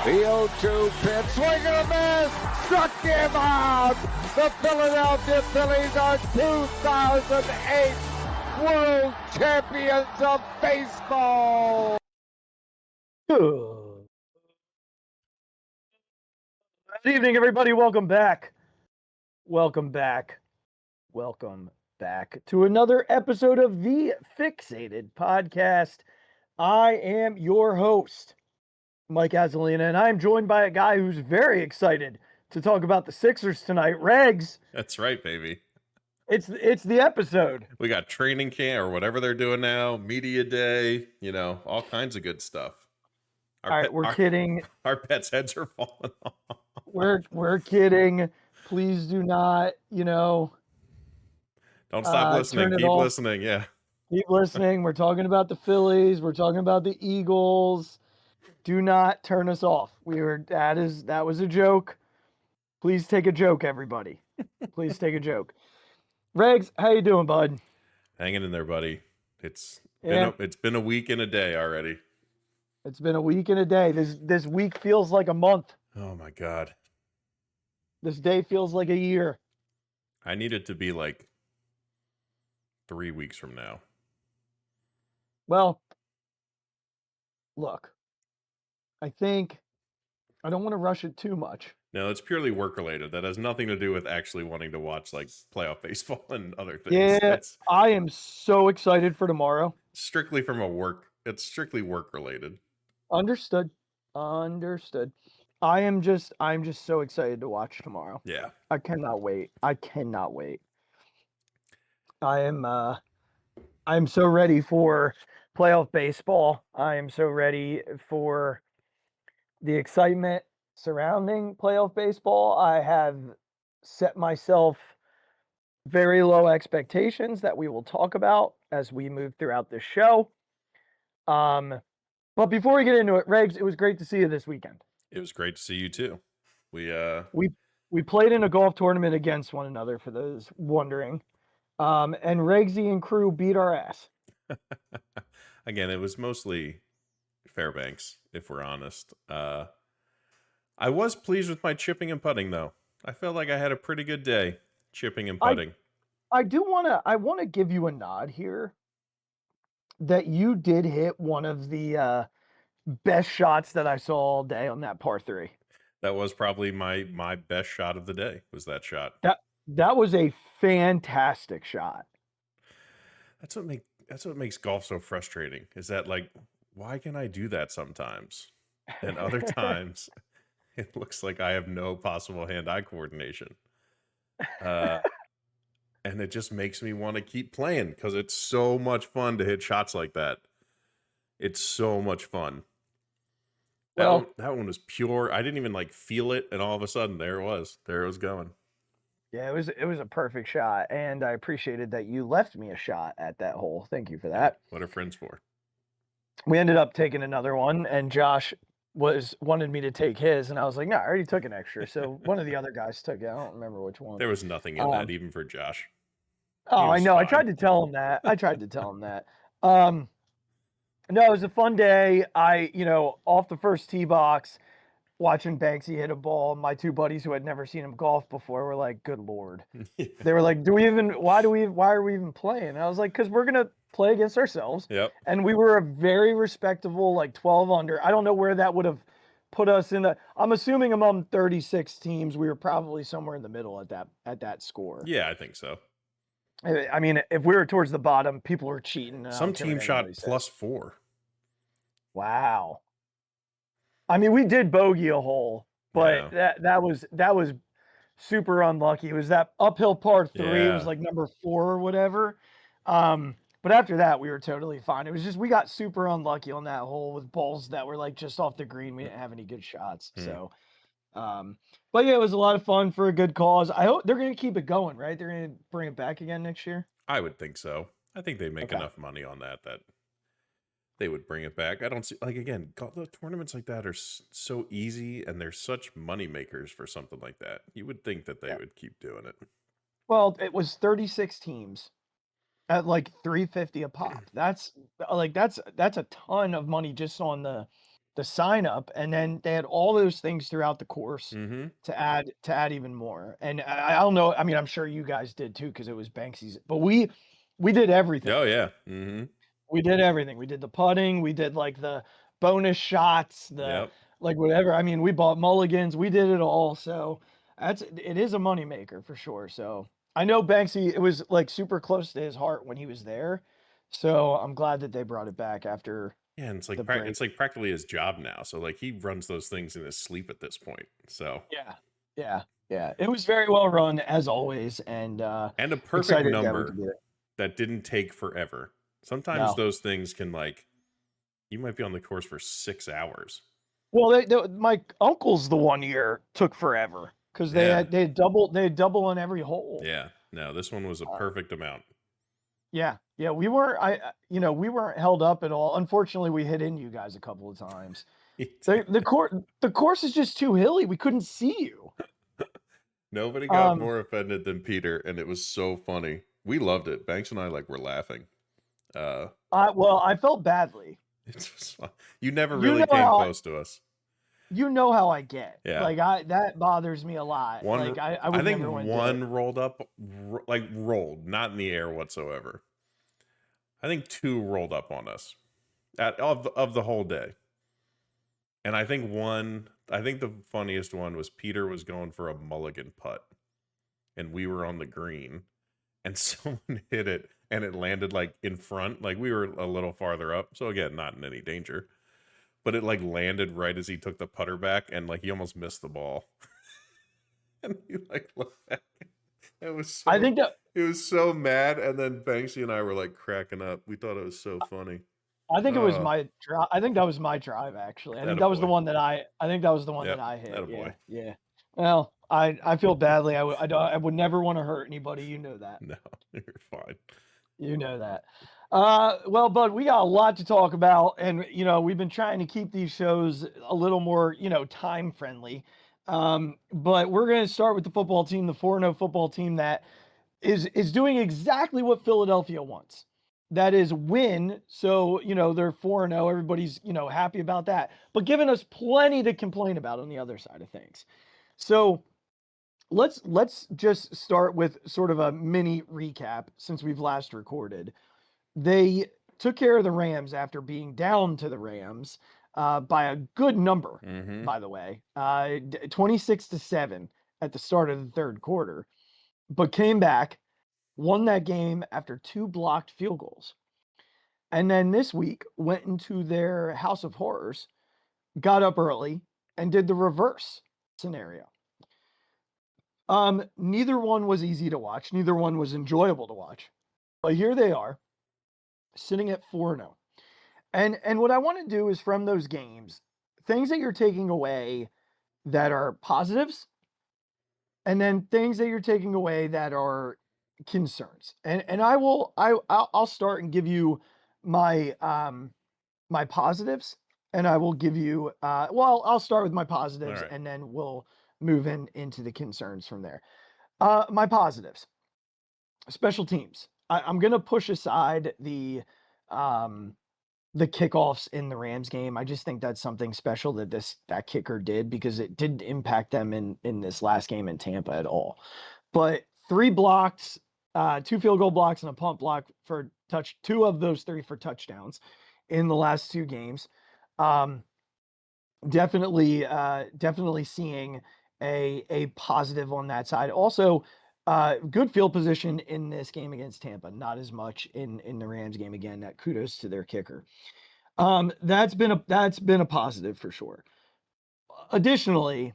The 0-2 pitch, swing and a miss, struck him out. The Philadelphia Phillies are 2008 World Champions of Baseball. Good evening, everybody. Welcome back to another episode of the Phixated Podcast. I am your host, Mike Azzalina, and I'm joined by a guy who's very excited to talk about the Sixers tonight, Regz. That's right, baby. It's the episode. We got training camp or whatever they're doing now, media day, all kinds of good stuff. We're kidding. Our pets' heads are falling off. We're kidding. Please do not, Don't stop listening. Keep listening. Yeah. Keep listening. We're talking about the Phillies. We're talking about the Eagles. Do not turn us off. That was a joke. Please take a joke, everybody. Please take a joke. Regz, how you doing, bud? Hanging in there, buddy. It's been a week and a day already. It's been a week and a day. This week feels like a month. Oh my God. This day feels like a year. I need it to be like 3 weeks from now. Well, look, I think I don't want to rush it too much. No, it's purely work related. That has nothing to do with actually wanting to watch like playoff baseball and other things. Yeah, I am so excited for tomorrow. It's strictly work related. Understood. I'm just so excited to watch tomorrow. Yeah. I cannot wait. I'm so ready for playoff baseball. I am so ready for the excitement surrounding playoff baseball. I have set myself very low expectations that we will talk about as we move throughout the show. But before we get into it, Regz, it was great to see you this weekend. It was great to see you too. We played in a golf tournament against one another, for those wondering. And Regzy and crew beat our ass. Again, it was mostly Fairbanks, if we're honest. I was pleased with my chipping and putting, though. I felt like I had a pretty good day chipping and putting. I want to give you a nod here that you did hit one of the best shots that I saw all day on that par 3. That was probably my best shot of the day, was that shot. That was a fantastic shot. That's what makes golf so frustrating, is that, like, why can I do that sometimes? And other times, it looks like I have no possible hand-eye coordination. And it just makes me want to keep playing, because it's so much fun to hit shots like that. It's so much fun. That one was pure. I didn't even feel it, and all of a sudden there it was going. Yeah, it was a perfect shot, and I appreciated that you left me a shot at that hole. Thank you for that. What are friends for? We ended up taking another one, and Josh wanted me to take his, and I was like, no, I already took an extra. So one of the other guys took it. I don't remember which one. There was nothing in that, even for Josh. Oh, I know. Fine. I tried to tell him that. No, it was a fun day. Off the first tee box, watching Banksy hit a ball. My two buddies who had never seen him golf before were like, good Lord. Yeah. They were like, why are we even playing? And I was like, because we're going to play against ourselves. Yep. And we were a very respectable, 12 under. I don't know where that would have put us in I'm assuming among 36 teams, we were probably somewhere in the middle at that score. Yeah, I think so. I mean, if we were towards the bottom, people were cheating. Some team shot +4. Wow. I mean, we did bogey a hole, but yeah. that was super unlucky. It was that uphill par 3. Yeah. It was like number 4 or whatever. But after that, we were totally fine. It was just we got super unlucky on that hole with balls that were just off the green. We didn't have any good shots. So, but yeah, it was a lot of fun for a good cause. I hope they're going to keep it going, right? They're going to bring it back again next year. I would think so. I think they make enough money on that they would bring it back. I don't see, again, the tournaments like that are so easy, and they're such money makers for something like that. You would think that they would keep doing it. Well, it was 36 teams at $350 a pop. That's a ton of money just on the sign up, and then they had all those things throughout the course Mm-hmm. to add even more. And I don't know. I mean, I'm sure you guys did too because it was Banksy's. But we did everything. Oh yeah. Mm-hmm. We did everything. We did the putting. We did like the bonus shots. Yep. Like whatever. I mean, we bought mulligans. We did it all. So it is a moneymaker for sure. So I know Banksy. It was like super close to his heart when he was there. So I'm glad that they brought it back after. Yeah, and it's like the break. it's like practically his job now. So like he runs those things in his sleep at this point. So Yeah. It was very well run as always, and a perfect excited that we number could do it. that didn't take forever. Sometimes No. those things can like, you might be on the course for 6 hours. Well, my uncle's the 1 year took forever because they had double on every hole. Yeah, no, this one was a perfect amount. Yeah, we weren't. We weren't held up at all. Unfortunately, we hit into you guys a couple of times. The course is just too hilly. We couldn't see you. Nobody got more offended than Peter, and it was so funny. We loved it. Banks and I were laughing. Well, I felt badly. It was fun. You never really came close to us. You know how I get. Yeah. Like that bothers me a lot. I think one rolled up, rolled, not in the air whatsoever. I think 2 rolled up on us of the whole day. And I think the funniest one was Peter was going for a mulligan putt, and we were on the green, and someone hit it, and it landed like in front. Like we were a little farther up, so again, not in any danger. But it like landed right as he took the putter back, and like he almost missed the ball. And he like looked back. It was it was so mad, and then Banksy and I were like cracking up. We thought it was so funny. I think it was my drive. I think that was my drive actually. I think that was the one that I hit. Yeah. Well, I feel badly. I would never want to hurt anybody. You know that. No, you're fine. You know that. Well, Bud, we got a lot to talk about, and we've been trying to keep these shows a little more, time friendly. But we're going to start with the football team, the 4-0 football team that is doing exactly what Philadelphia wants. That is win. So, they're 4-0. Everybody's, happy about that, but giving us plenty to complain about on the other side of things. So let's just start with sort of a mini recap since we've last recorded. They took care of the Rams after being down to the Rams by a good number, by the way, 26-7 at the start of the third quarter, but came back, won that game after 2 blocked field goals. And then this week went into their house of horrors, got up early, and did the reverse scenario. Neither one was easy to watch. Neither one was enjoyable to watch. But here they are, sitting at 4-0. And what I want to do is from those games, things that you're taking away that are positives, and then things that you're taking away that are concerns. And I'll start and give you my my positives, and I will give you I'll start with my positives, and then we'll move into the concerns from there. My positives, special teams. I'm gonna push aside the kickoffs in the Rams game. I just think that's something special that kicker did, because it didn't impact them in this last game in Tampa at all. But 3 blocks, 2 field goal blocks, and a punt block for 2 of those 3 for touchdowns in the last 2 games. Definitely seeing a positive on that side. Also, good field position in this game against Tampa, not as much in the Rams game. Again, that kudos to their kicker. That's been a positive for sure. Additionally,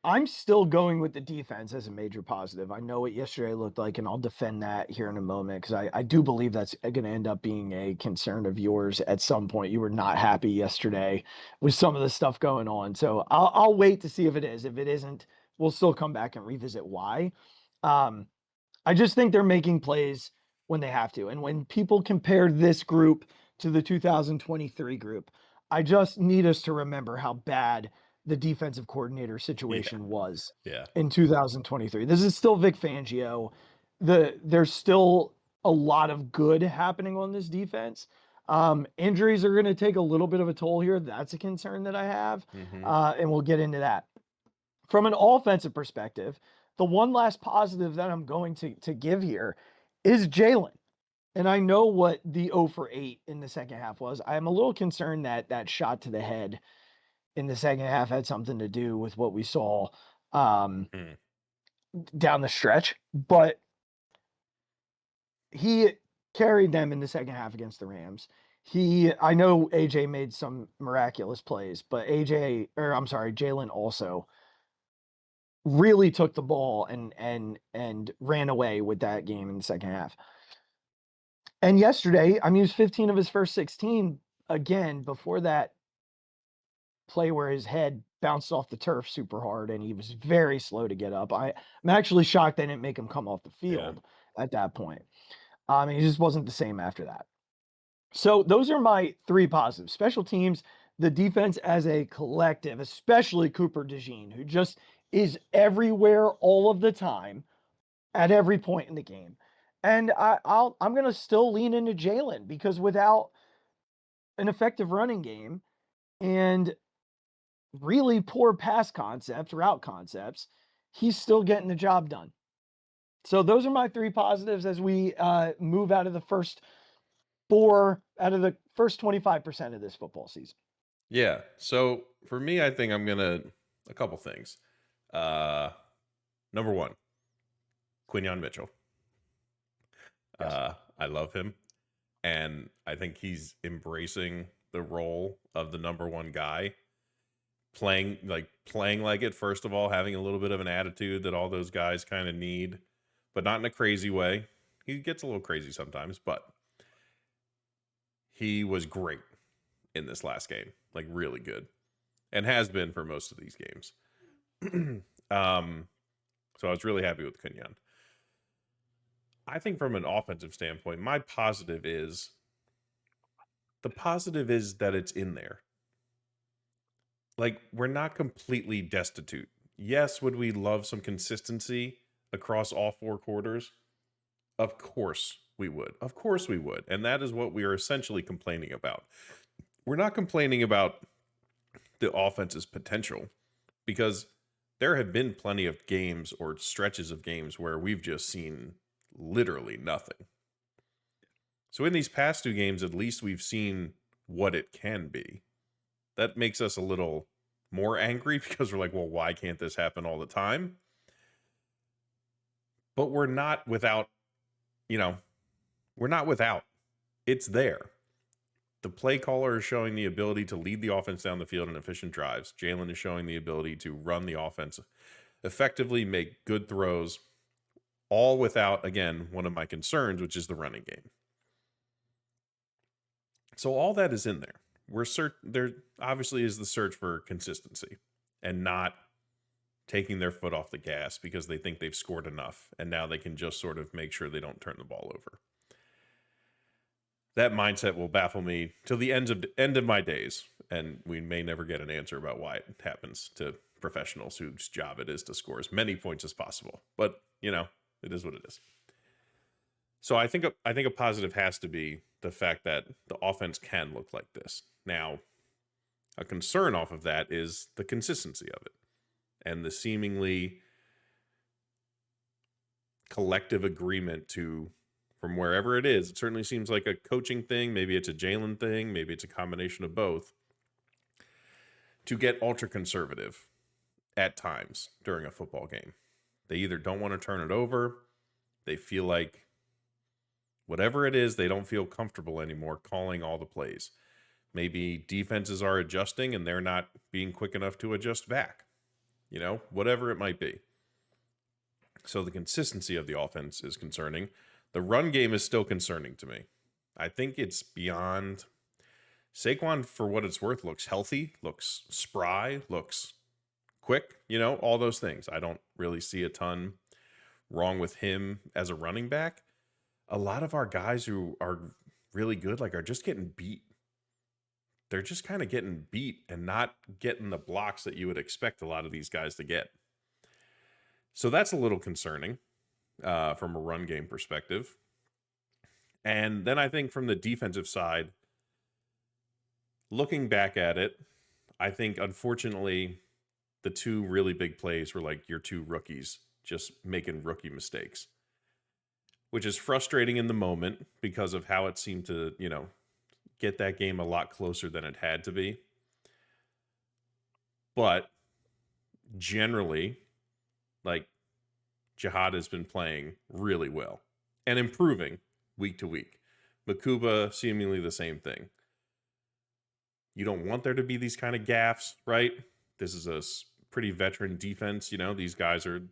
I'm still going with the defense as a major positive. I know what yesterday looked like, and I'll defend that here in a moment, because I do believe that's going to end up being a concern of yours at some point. You were not happy yesterday with some of the stuff going on. So I'll wait to see if it is. If it isn't, we'll still come back and revisit why. I just think they're making plays when they have to. And when people compare this group to the 2023 group, I just need us to remember how bad the defensive coordinator situation was in 2023. This is still Vic Fangio. There's still a lot of good happening on this defense. Injuries are going to take a little bit of a toll here. That's a concern that I have, and we'll get into that. From an offensive perspective, the one last positive that I'm going to give here is Jalen. And I know what the 0 for 8 in the second half was. I'm a little concerned that that shot to the head in the second half had something to do with what we saw down the stretch. But he carried them in the second half against the Rams. I know AJ made some miraculous plays, but Jalen also really took the ball and ran away with that game in the second half. And yesterday, he was 15 of his first 16. Again, before that play where his head bounced off the turf super hard and he was very slow to get up. I'm actually shocked they didn't make him come off the field at that point. He just wasn't the same after that. So those are my 3 positives. Special teams, the defense as a collective, especially Cooper DeJean, who just is everywhere all of the time at every point in the game. And I'm going to still lean into Jalen because without an effective running game and really poor pass concepts, route concepts, he's still getting the job done. So those are my 3 positives as we move out of the first 4 out of the first 25% of this football season. Yeah. So for me, I think I'm going to a couple things. Number 1, Quinyon Mitchell. Yes. I love him. And I think he's embracing the role of the number 1 guy. Playing like it, first of all, having a little bit of an attitude that all those guys kind of need, but not in a crazy way. He gets a little crazy sometimes, but he was great in this last game, like really good, and has been for most of these games. So I was really happy with Quinyon. I think from an offensive standpoint, my positive is that it's in there. Like, we're not completely destitute. Yes, would we love some consistency across all 4 quarters? Of course we would. Of course we would. And that is what we are essentially complaining about. We're not complaining about the offense's potential, because there have been plenty of games or stretches of games where we've just seen literally nothing. So in these past 2 games, at least we've seen what it can be. That makes us a little more angry because we're like, well, why can't this happen all the time? But we're not without, It's there. The play caller is showing the ability to lead the offense down the field in efficient drives. Jalen is showing the ability to run the offense effectively, make good throws, all without, again, one of my concerns, which is the running game. So all that is in there. There obviously is the search for consistency and not taking their foot off the gas because they think they've scored enough and now they can just sort of make sure they don't turn the ball over. That mindset will baffle me till the end of my days, and we may never get an answer about why it happens to professionals whose job it is to score as many points as possible. But it is what it is. So I think a positive has to be the fact that the offense can look like this. Now, a concern off of that is the consistency of it and the seemingly collective agreement to, from wherever it is, it certainly seems like a coaching thing. Maybe it's a Jalen thing. Maybe it's a combination of both, to get ultra conservative at times during a football game. They either don't want to turn it over. They feel like whatever it is, they don't feel comfortable anymore calling all the plays. Maybe defenses are adjusting and they're not being quick enough to adjust back. Whatever it might be. So the consistency of the offense is concerning. The run game is still concerning to me. I think it's beyond. Saquon, for what it's worth, looks healthy, looks spry, looks quick, all those things. I don't really see a ton wrong with him as a running back. A lot of our guys who are really good, are just getting beat. They're just kind of getting beat and not getting the blocks that you would expect a lot of these guys to get. So that's a little concerning from a run game perspective. And then I think from the defensive side, looking back at it, I think unfortunately the two really big plays were like your two rookies just making rookie mistakes, which is frustrating in the moment because of how it seemed to, get that game a lot closer than it had to be. But generally, like, Jihad has been playing really well and improving week to week. Makuba, seemingly the same thing. You don't want there to be these kind of gaffes, right? This is a pretty veteran defense. These guys are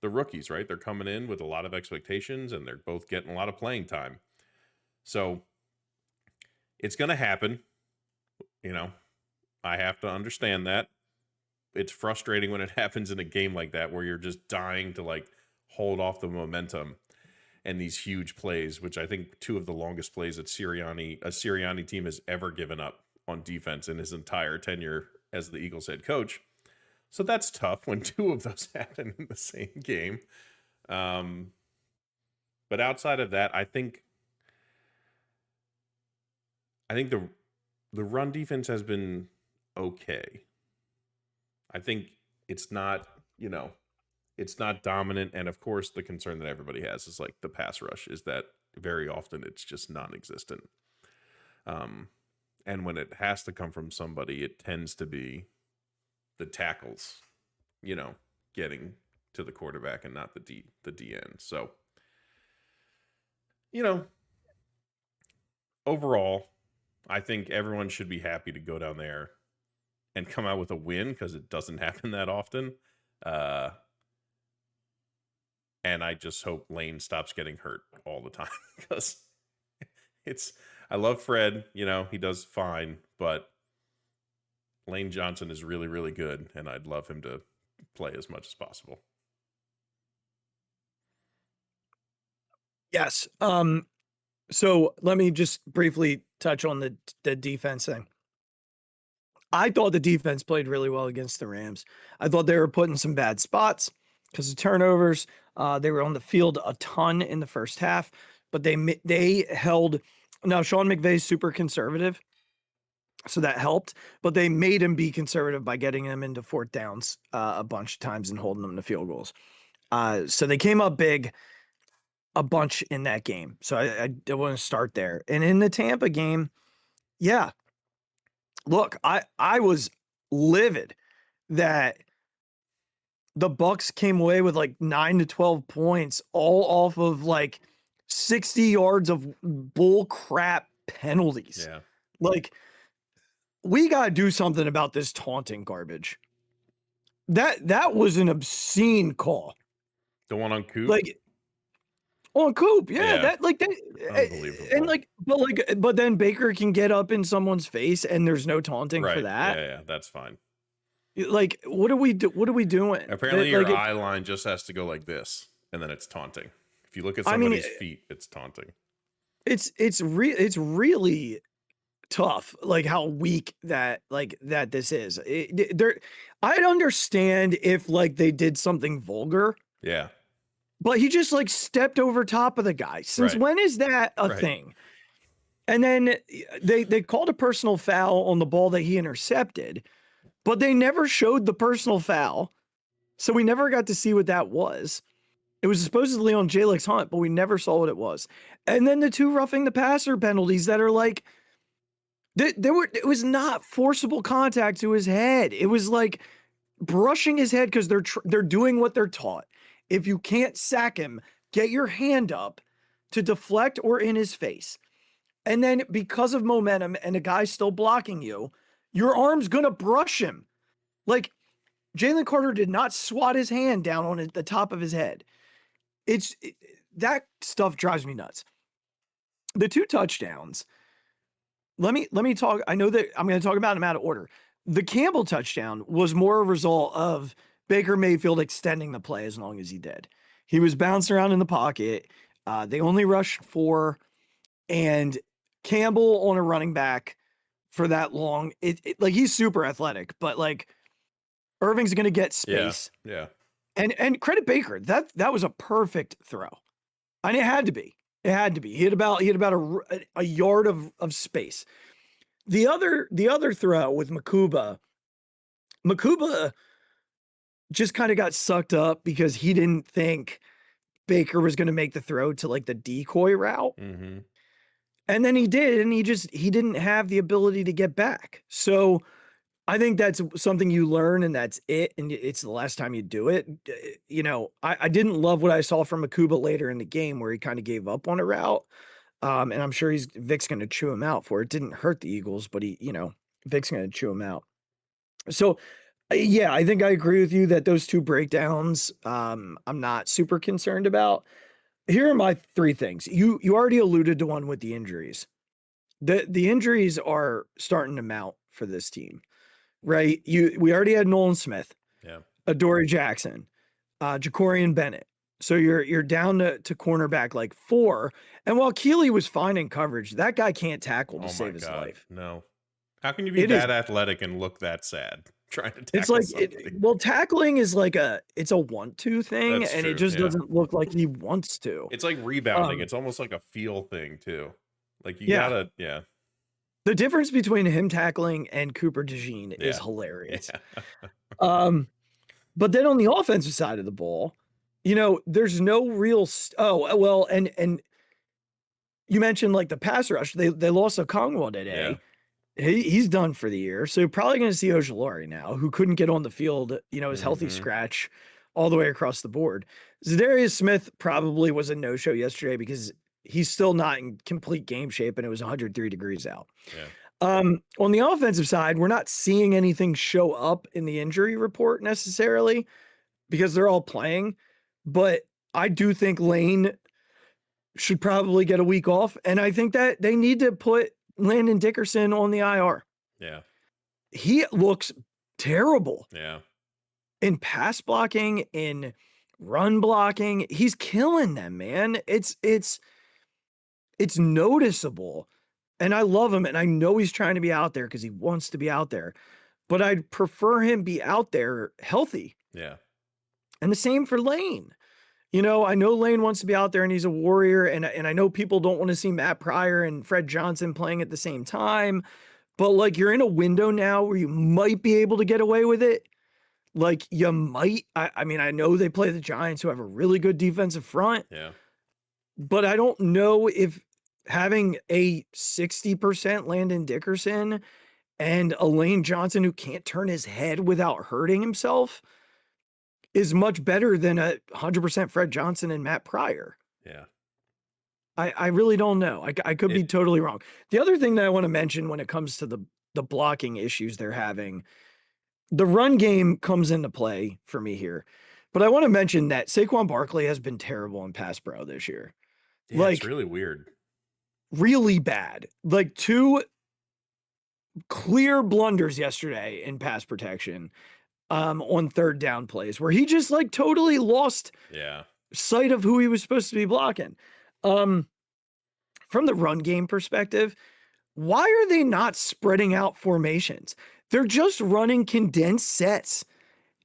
the rookies, right? They're coming in with a lot of expectations, and they're both getting a lot of playing time. So it's going to happen. I have to understand that. It's frustrating when it happens in a game like that where you're just dying to hold off the momentum and these huge plays, which I think two of the longest plays that a Sirianni team has ever given up on defense in his entire tenure as the Eagles head coach. So that's tough when two of those happen in the same game. But outside of that, I think the run defense has been okay. I think it's not, it's not dominant. And of course, the concern that everybody has is the pass rush is that very often it's just non-existent. And when it has to come from somebody, it tends to be the tackles, getting to the quarterback and not the D end. So, overall, I think everyone should be happy to go down there and come out with a win because it doesn't happen that often. And I just hope Lane stops getting hurt all the time because I love Fred, he does fine, but Lane Johnson is really, really good, and I'd love him to play as much as possible. Yes. So let me just briefly touch on the defense thing. I thought the defense played really well against the Rams. I thought they were put in some bad spots because of turnovers. They were on the field a ton in the first half, but they held. Now Sean McVay's super conservative, so that helped. But they made him be conservative by getting them into fourth downs a bunch of times and holding them to field goals. So they came up big a bunch in that game. So I want to start there. And in the Tampa game, yeah. Look, I was livid that the Bucs came away with 9 to 12 points, all off of 60 yards of bull crap penalties. Yeah. We got to do something about this taunting garbage. That was an obscene call. The one on Coop? On Coop, yeah. Unbelievable. And but then Baker can get up in someone's face and there's no taunting for that. Yeah, that's fine. What are we doing? Apparently your eye line just has to go like this, and then it's taunting. If you look at somebody's feet, it's taunting. It's really tough, how weak that this is. I'd understand if they did something vulgar. Yeah. But he just stepped over top of the guy. Since when is that a thing? And then they called a personal foul on the ball that he intercepted, but they never showed the personal foul. So we never got to see what that was. It was supposedly on Jalix Hunt, but we never saw what it was. And then the two roughing the passer penalties that are it was not forcible contact to his head. It was brushing his head because they're doing what they're taught. If you can't sack him, get your hand up to deflect or in his face. And then because of momentum and the guy's still blocking you, your arm's going to brush him. Jalen Carter did not swat his hand down on the top of his head. That stuff drives me nuts. The two touchdowns. Let me talk. I know that I'm going to talk about them out of order. The Campbell touchdown was more a result of Baker Mayfield extending the play as long as he did. He was bouncing around in the pocket. They only rushed 4, and Campbell on a running back for that long. He's super athletic, but Irving's going to get space. Yeah. And credit Baker. That was a perfect throw. And it had to be. He had about a yard of space. The other throw with Makuba just kind of got sucked up because he didn't think Baker was going to make the throw to like the decoy route. Mm-hmm. And then he did, and he didn't have the ability to get back. So I think that's something you learn, and that's it. And it's the last time you do it. You know, I didn't love what I saw from Makuba later in the game where he kind of gave up on a route. And I'm sure Vic's going to chew him out for it. Didn't hurt the Eagles, but Vic's going to chew him out. So yeah, I think I agree with you that those two breakdowns, I'm not super concerned about. Here are my three things. You already alluded to one with the injuries. The injuries are starting to mount for this team, right? We already had Nolan Smith, Adoree Jackson, Jacorian Bennett. So you're down to cornerback like 4. And while Keeley was fine in coverage, that guy can't tackle to save his life. No. How can you be that athletic and look that sad trying to tackle something? Tackling is like it's a want-to thing. That's true, it just doesn't look like he wants to. It's like rebounding. It's almost like a feel thing too. Like you gotta, The difference between him tackling and Cooper DeJean is hilarious. But then on the offensive side of the ball, there's no real. And you mentioned like the pass rush. They lost Okongwu today. He's done for the year. So you're probably going to see Ojulari now, who couldn't get on the field, his healthy scratch all the way across the board. Zadarius Smith probably was a no-show yesterday because he's still not in complete game shape and it was 103 degrees out. On the offensive side, we're not seeing anything show up in the injury report necessarily because they're all playing. But I do think Lane should probably get a week off. And I think that they need to put Landon Dickerson on the IR. Yeah. He looks terrible. Yeah. In pass blocking, in run blocking, he's killing them, man. It's noticeable. And I love him. And I know he's trying to be out there because he wants to be out there. But I'd prefer him be out there healthy. Yeah. And the same for Lane. I know Lane wants to be out there and he's a warrior. And I know people don't want to see Matt Pryor and Fred Johnson playing at the same time. But like you're in a window now where you might be able to get away with it. Like you might. I mean, I know they play the Giants who have a really good defensive front. Yeah. But I don't know if having a 60% Landon Dickerson and a Lane Johnson who can't turn his head without hurting himself is much better than a 100% Fred Johnson and Matt Pryor. Yeah. I really don't know. I could be totally wrong. The other thing that I want to mention when it comes to the blocking issues they're having, the run game comes into play for me here. But I want to mention that Saquon Barkley has been terrible in pass pro this year. Yeah, it's really weird. Really bad. Like 2 clear blunders yesterday in pass protection. On third down plays where he just like totally lost sight of who he was supposed to be blocking. From the run game perspective, why are they not spreading out formations? They're just running condensed sets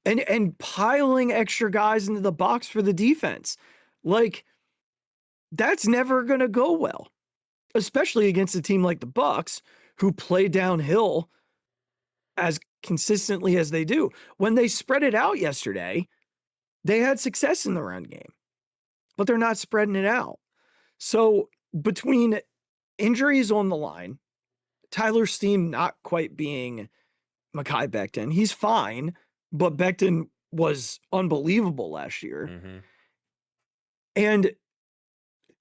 and piling extra guys into the box for the defense. Like that's never going to go well, especially against a team like the Bucs who play downhill as consistently as they do. When they spread it out yesterday, they had success in the run game, but they're not spreading it out. So between injuries on the line, Tyler Steen not quite being Mekhi Becton, he's fine, but Becton was unbelievable last year. Mm-hmm. And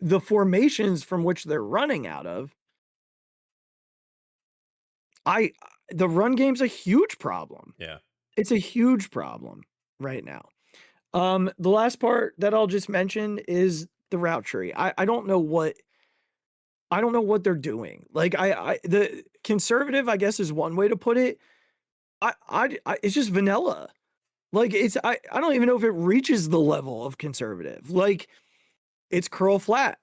the formations from which they're running out of, the run game's a huge problem. Yeah. It's a huge problem right now. The last part that I'll just mention is the route tree. I don't know what they're doing. Like the conservative, I guess, is one way to put it. It's just vanilla. Like I don't even know if it reaches the level of conservative. Like it's curl flat,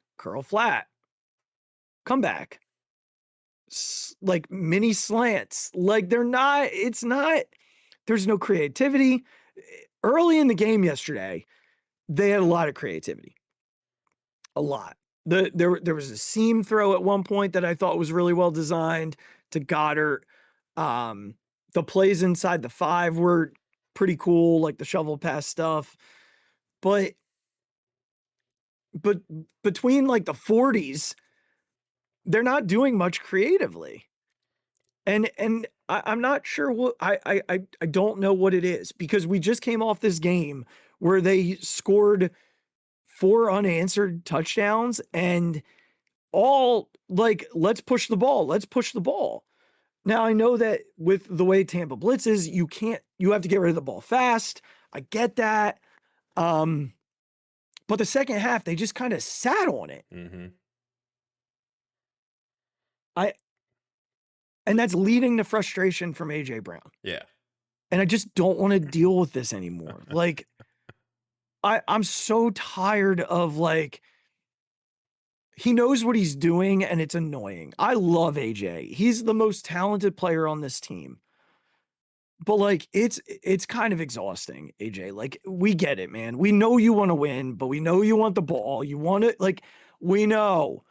come back. Like mini slants, like there's no creativity. Early in the game yesterday, they had a lot of creativity. A lot. There was a seam throw at one point that I thought was really well designed. to Goddard. The plays inside the 5 were pretty cool, like the shovel pass stuff. But between like the 40s, they're not doing much creatively. And I'm not sure what I don't know what it is, because we just came off this game where they scored 4 unanswered touchdowns and all like, let's push the ball. Let's push the ball. Now I know that with the way Tampa blitzes, you have to get rid of the ball fast. I get that. But the second half, they just kind of sat on it. Mm-hmm. And that's leading to frustration from AJ Brown. Yeah. And I just don't want to deal with this anymore. Like, I'm so tired of, like, he knows what he's doing and it's annoying. I love AJ. He's the most talented player on this team. But like, it's kind of exhausting, AJ. Like, we get it, man. We know you want to win, but we know you want the ball. You want it, like, we know.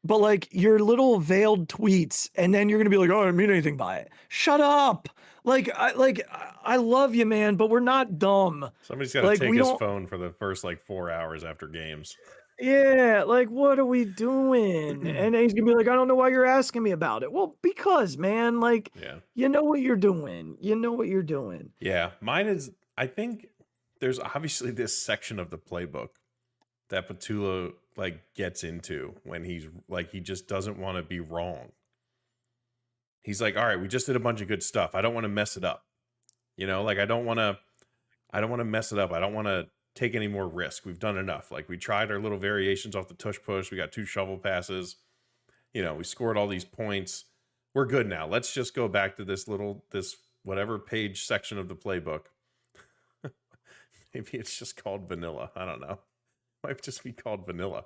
But like, your little veiled tweets, and then you're gonna be like, "Oh, I didn't mean anything by it." Shut up. I love you, man, but we're not dumb. Somebody's got to take his phone for the first like 4 hours after games. Yeah, like, what are we doing? And then he's gonna be like, "I don't know why you're asking me about it." Well, because, man, like, you know what you're doing. You know what you're doing. Yeah, mine is, I think there's obviously this section of the playbook that Petula like gets into when he's like, he just doesn't want to be wrong. He's like, all right, we just did a bunch of good stuff. I don't want to mess it up. You know, like, I don't want to mess it up. I don't want to take any more risk. We've done enough. Like, we tried our little variations off the tush push. We got 2 shovel passes. You know, we scored all these points. We're good now. Let's just go back to this whatever page section of the playbook. Maybe it's just called vanilla. I don't know. Might just be called vanilla.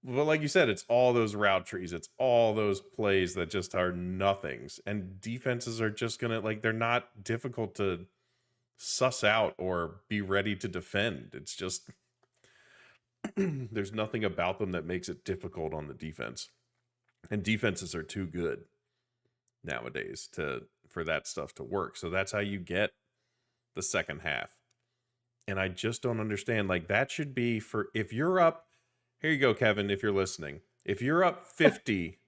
But like you said, it's all those route trees. It's all those plays that just are nothings. And defenses are just going to, like, they're not difficult to suss out or be ready to defend. It's just, there's nothing about them that makes it difficult on the defense. And defenses are too good nowadays for that stuff to work. So that's how you get the second half. And I just don't understand. Like, that should be for, if you're up, here you go, Kevin, if you're listening. If you're up 50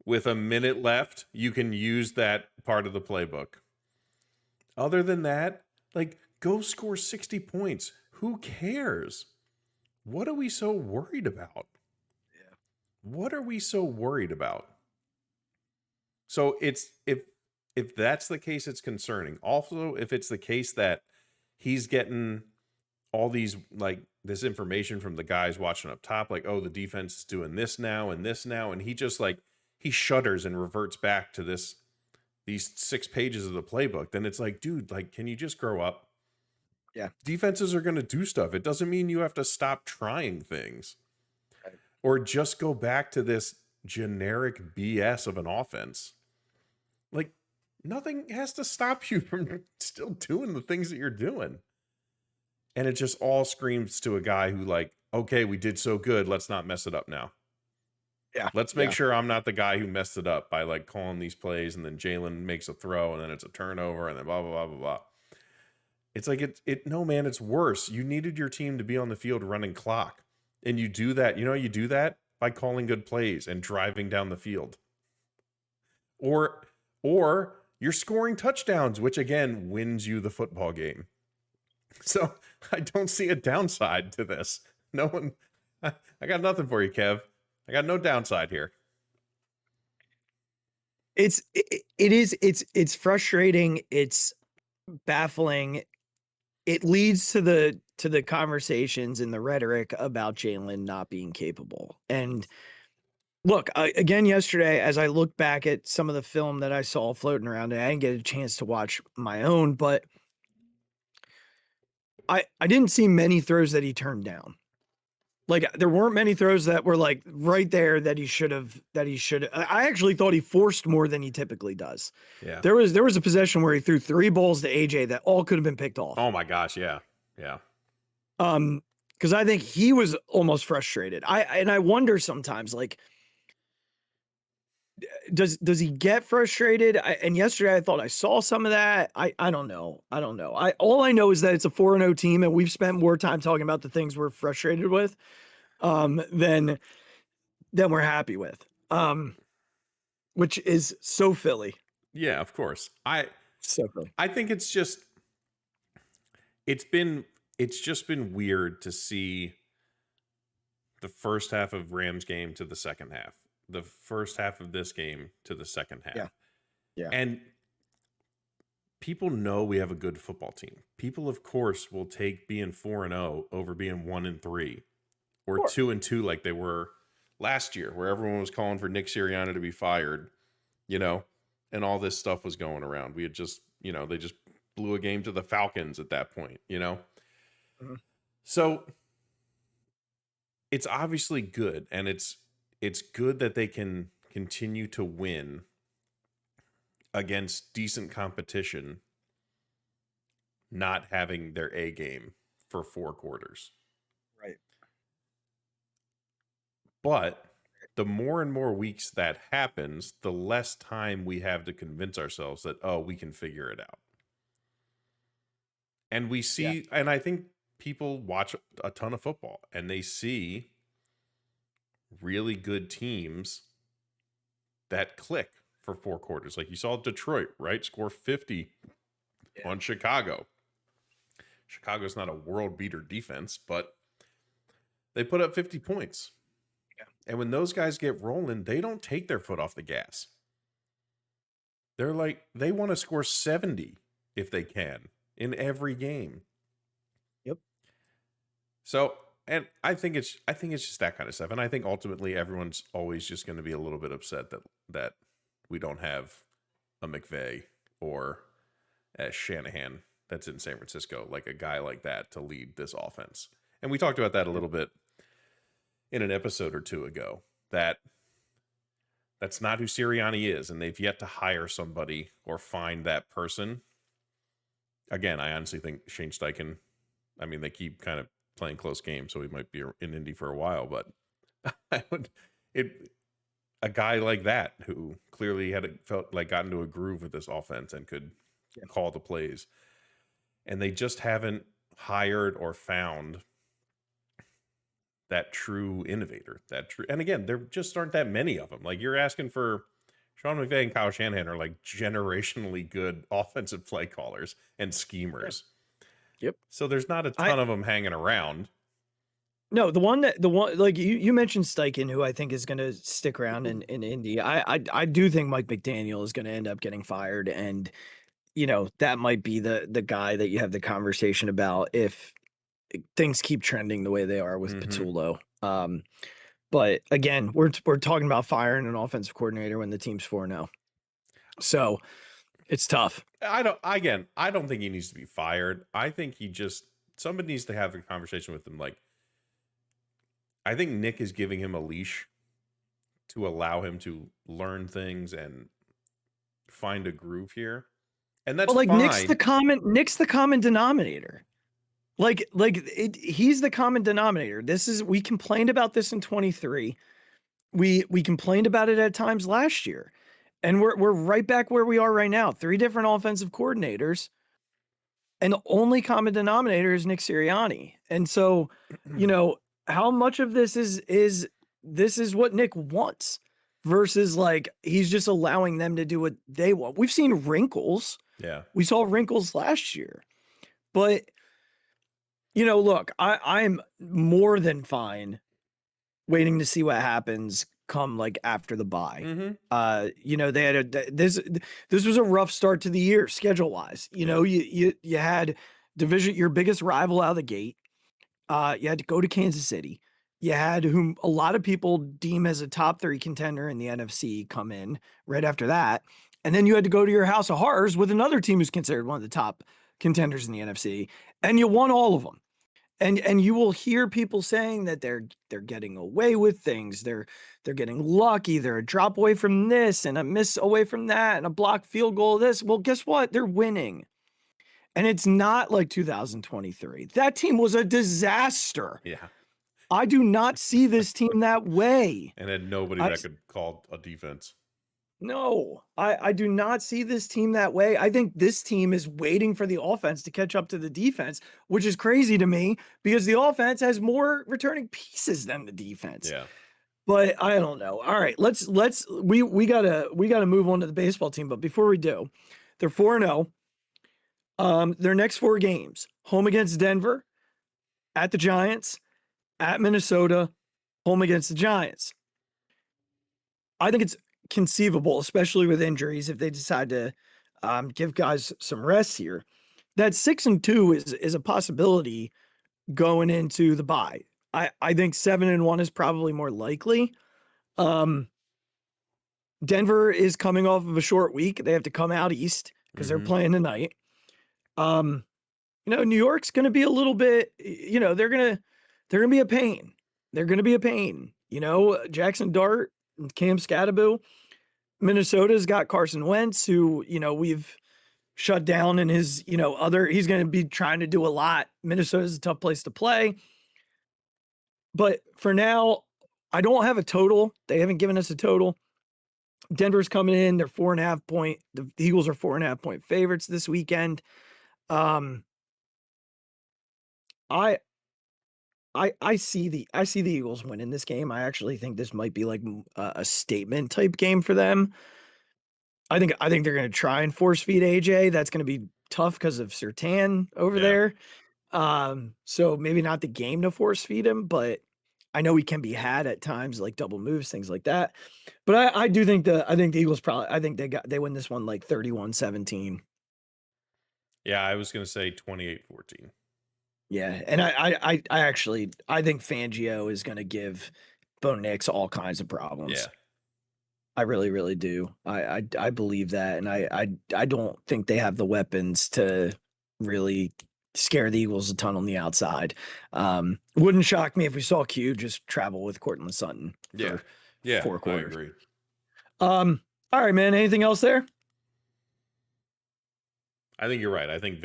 with a minute left, you can use that part of the playbook. Other than that, like, go score 60 points. Who cares? What are we so worried about? Yeah. What are we so worried about? So it's, if that's the case, it's concerning. Also, if it's the case that he's getting all these, like, this information from the guys watching up top, like, oh, the defense is doing this now and this now, and he just, like, he shudders and reverts back to these 6 pages of the playbook, then it's like, dude, like, can you just grow up? Yeah. Defenses are going to do stuff. It doesn't mean you have to stop trying things. Right. Or just go back to this generic BS of an offense. Like, nothing has to stop you from still doing the things that you're doing. And it just all screams to a guy who, like, okay, we did so good. Let's not mess it up now. Yeah. Let's make sure I'm not the guy who messed it up by, like, calling these plays, and then Jalen makes a throw, and then it's a turnover, and then blah, blah, blah, blah, blah. It's like, no, man, it's worse. You needed your team to be on the field running clock. And you do that. You know, you do that by calling good plays and driving down the field. Or you're scoring touchdowns, which, again, wins you the football game. So I don't see a downside to this. No one, I got nothing for you, Kev. I got no downside here. It's frustrating. It's baffling. It leads to the conversations and the rhetoric about Jalen not being capable. And look, again, yesterday, as I looked back at some of the film that I saw floating around, and I didn't get a chance to watch my own, but I didn't see many throws that he turned down. Like, there weren't many throws that were, like, right there that he should have. I actually thought he forced more than he typically does. Yeah. There was a possession where he threw 3 balls to AJ that all could have been picked off. Oh my gosh, yeah. Yeah. Because I think he was almost frustrated. I wonder sometimes, like, does he get frustrated? And yesterday I thought I saw some of that. I don't know. All I know is that it's a 4-0 team, and we've spent more time talking about the things we're frustrated with than we're happy with. Which is so Philly. Yeah, of course. So Philly. I think it's just been weird to see the first half of Rams game to the second half, the first half of this game to the second half. Yeah. And people know we have a good football team. People, of course, will take being 4-0 over being 1-3 or 2-2 like they were last year, where everyone was calling for Nick Sirianni to be fired, and all this stuff was going around. We had just, they just blew a game to the Falcons at that point, Mm-hmm. So it's obviously good, and it's good that they can continue to win against decent competition, not having their A game for 4 quarters. Right. But the more and more weeks that happens, the less time we have to convince ourselves that, we can figure it out. And we see, and I think people watch a ton of football and they see really good teams that click for 4 quarters. Like you saw Detroit, right? Score 50 on Chicago. Chicago's not a world beater defense, but they put up 50 points. Yeah. And when those guys get rolling, they don't take their foot off the gas. They're like, they want to score 70 if they can in every game. Yep. So, and I think it's just that kind of stuff. And I think ultimately everyone's always just going to be a little bit upset that we don't have a McVay or a Shanahan that's in San Francisco, like a guy like that to lead this offense. And we talked about that a little bit in an episode or two ago, that's not who Sirianni is, and they've yet to hire somebody or find that person. Again, I honestly think Shane Steichen, they keep kind of playing close games, so he might be in Indy for a while, but a guy like that who clearly felt like got into a groove with this offense and could call the plays, and they just haven't hired or found that true innovator, and again, there just aren't that many of them. Like, you're asking for Sean McVay and Kyle Shanahan are like generationally good offensive play callers and schemers. Yep. So there's not a ton of them hanging around. No, the one like you mentioned Steichen, who I think is going to stick around in Indy. I do think Mike McDaniel is going to end up getting fired, and that might be the guy that you have the conversation about if things keep trending the way they are with Patullo. But again, we're talking about firing an offensive coordinator when the team's 4-0. So it's tough. I don't think he needs to be fired. I think somebody needs to have a conversation with him. Like, I think Nick is giving him a leash to allow him to learn things and find a groove here. And that's fine. Nick's the common denominator. He's the common denominator. We complained about this in 23. We complained about it at times last year, and we're right back where we are right now. 3 different offensive coordinators, and the only common denominator is Nick Sirianni. And so, how much of this is what Nick wants versus like he's just allowing them to do what they want. We've seen wrinkles. Yeah, we saw wrinkles last year, but. Look, I'm more than fine waiting to see what happens come like after the bye. They had this was a rough start to the year schedule wise. You had your biggest rival out of the gate. You had to go to Kansas City. You had whom a lot of people deem as a top 3 contender in the NFC come in right after that. And then you had to go to your house of horrors with another team who's considered one of the top contenders in the NFC, and you won all of them. And you will hear people saying that they're getting away with things. They're getting lucky. They're a drop away from this and a miss away from that and a blocked field goal of this. Well, guess what? They're winning. And it's not like 2023. That team was a disaster. Yeah. I do not see this team that way. And had nobody that could call a defense. No, I do not see this team that way. I think this team is waiting for the offense to catch up to the defense, which is crazy to me because the offense has more returning pieces than the defense. Yeah. But I don't know. All right, we gotta move on to the baseball team. But before we do, they're 4-0. Their next 4 games: home against Denver, at the Giants, at Minnesota, home against the Giants. I think it's conceivable, especially with injuries, if they decide to give guys some rest here, that 6-2 is a possibility going into the bye. I think 7-1 is probably more likely. Denver is coming off of a short week. They have to come out east because they're playing tonight. New York's going to be a little bit, they're going to be a pain. They're going to be a pain. Jackson Dart and Cam Scatterbo. Minnesota's got Carson Wentz, who, we've shut down in his, he's going to be trying to do a lot. Minnesota's a tough place to play. But for now, I don't have a total. They haven't given us a total. Denver's coming in. They're 4.5 point. The Eagles are 4.5 point favorites this weekend. I see the Eagles winning this game. I actually think this might be like a statement type game for them. I think they're going to try and force feed AJ. That's going to be tough because of Surtain over there. So maybe not the game to force feed him, but I know he can be had at times, like double moves, things like that. But I do think the Eagles they win this one like 31-17. Yeah, I was going to say 28-14. Yeah, and I think Fangio is going to give Bo Nix all kinds of problems. Yeah. I really, really do. I believe that, and I don't think they have the weapons to really scare the Eagles a ton on the outside. Wouldn't shock me if we saw Q just travel with Courtland Sutton. For 4 quarters. I agree. All right, man. Anything else there? I think you're right. I think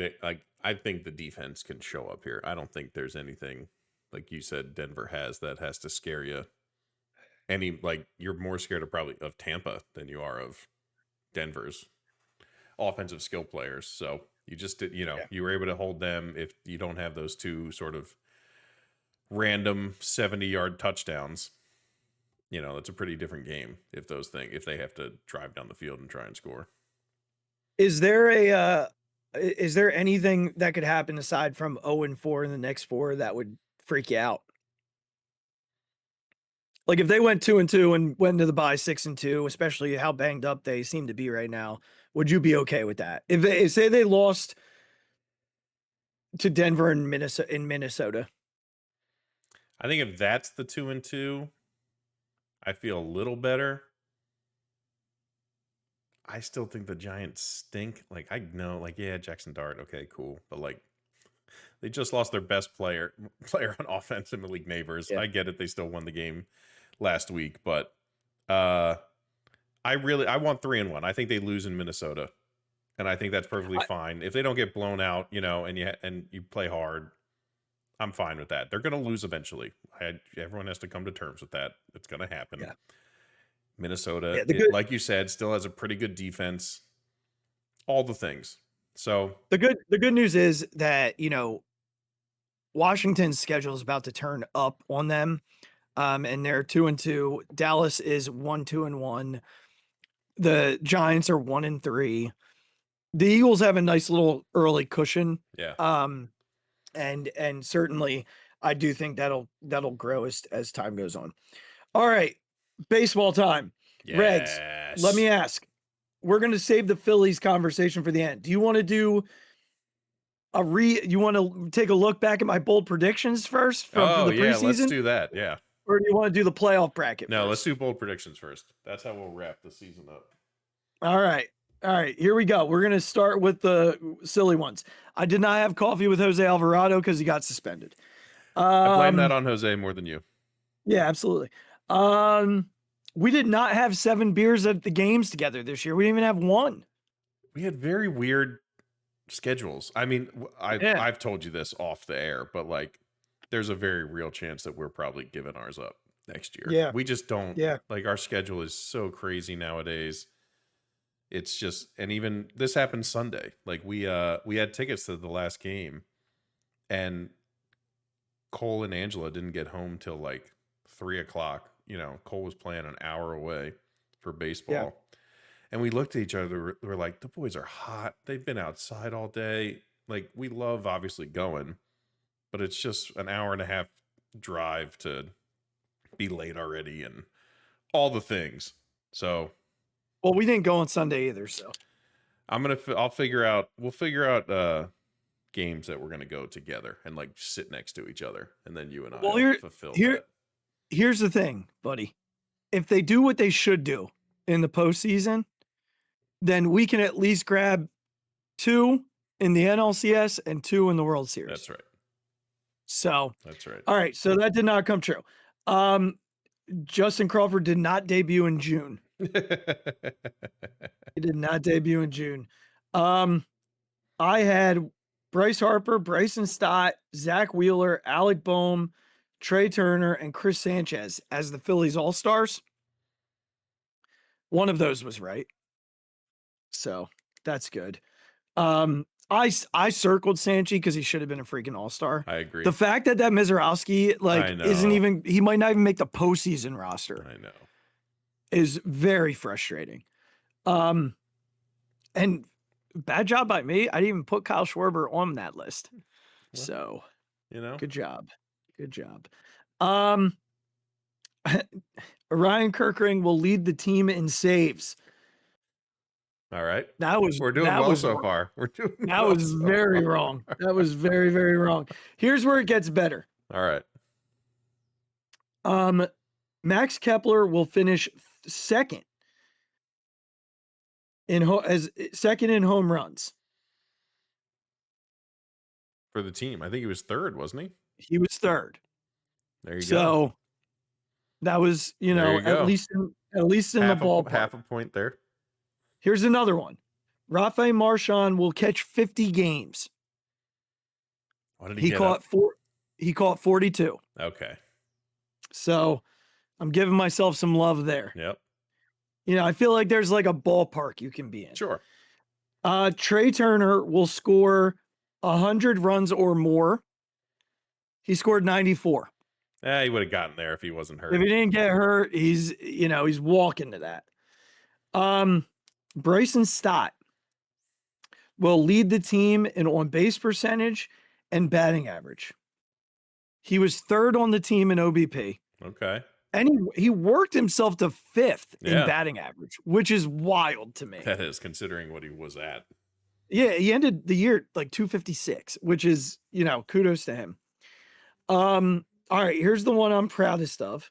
the defense can show up here. I don't think there's anything, like you said, Denver has that has to scare you. You're more scared of Tampa than you are of Denver's offensive skill players. So you just did, you were able to hold them. If you don't have those 2 sort of random 70-yard touchdowns, it's a pretty different game if they have to drive down the field and try and score. Is there anything that could happen aside from 0-4 in the next 4 that would freak you out? Like if they went 2-2 and went into the bye 6-2, especially how banged up they seem to be right now, would you be okay with that? If they lost to Denver and Minnesota. I think if that's the 2-2, I feel a little better. I still think the Giants stink. I know, Jackson Dart, okay, cool. But they just lost their best player on offense in Malik Neighbors. Yeah. I get it. They still won the game last week, but I want 3-1. I think they lose in Minnesota, and I think that's perfectly fine. If they don't get blown out, and you play hard, I'm fine with that. They're going to lose eventually. Everyone has to come to terms with that. It's going to happen. Yeah. Minnesota, like you said, still has a pretty good defense. All the things. So the good news is that Washington's schedule is about to turn up on them. And they're 2-2. Dallas is 1-2-1. The Giants are 1-3. The Eagles have a nice little early cushion. Yeah. And certainly I do think that'll grow as time goes on. All right, baseball time. Yes. Regz, let me ask. We're going to save the Phillies conversation for the end. Do you want to do you want to take a look back at my bold predictions first from the preseason? Let's do that. Yeah. Or do you want to do the playoff bracket No, first? Let's do bold predictions first. That's how we'll wrap the season up. All right. Here we go. We're going to start with the silly ones. I did not have coffee with Jose Alvarado because he got suspended. I blame that on Jose more than you. Yeah, absolutely. We did not have 7 beers at the games together this year. We didn't even have 1. We had very weird schedules. I mean, I've told you this off the air, but there's a very real chance that we're probably giving ours up next year. Yeah. We just don't. Our schedule is so crazy nowadays. It's just, and even this happened Sunday. Like we had tickets to the last game, and Cole and Angela didn't get home till like 3:00. Cole was playing an hour away for baseball. Yeah. And we looked at each other. We're like, the boys are hot. They've been outside all day. Like, we love obviously going, but it's just an hour and a half drive to be late already and all the things. So, well, we didn't go on Sunday either. So we'll figure out games that we're going to go together and like sit next to each other. And then you and I will fulfill that. Here's the thing, buddy. If they do what they should do in the postseason, then we can at least grab 2 in the NLCS and 2 in the World Series. That's right. So that's right. All right. So that did not come true. Justin Crawford did not debut in June. He did not debut in June. I had Bryce Harper, Bryson Stott, Zach Wheeler, Alec Boehm, Trey Turner, and Chris Sanchez as the Phillies All-Stars. One of those was right. So that's good. I circled Sanchi because he should have been a freaking all-star. I agree. The fact that Mizorowski isn't even, he might not even make the postseason roster. I know. Is very frustrating. And bad job by me. I didn't even put Kyle Schwarber on that list. Well, so, good job. Good job. Ryan Kirkring will lead the team in saves. All right. We're doing well so far. That was very wrong. That was very, very wrong. Here's where it gets better. All right. Max Kepler will finish second in home runs for the team. I think he was third, wasn't he? He was third. There you go. So that was, at least in the ballpark. Half a point there. Here's another one. Rafael Marchand will catch 50 games. What did he caught? He caught 42. Okay. So I'm giving myself some love there. Yep. I feel like there's like a ballpark you can be in. Sure. Trey Turner will score 100 runs or more. He scored 94. Yeah, he would have gotten there if he wasn't hurt. If he didn't get hurt, he's walking to that. Bryson Stott will lead the team in on-base percentage and batting average. He was third on the team in OBP. Okay. And he worked himself to 5th in batting average, which is wild to me. That is, considering what he was at. Yeah, he ended the year like 256, which is, kudos to him. All right, here's the one I'm proudest of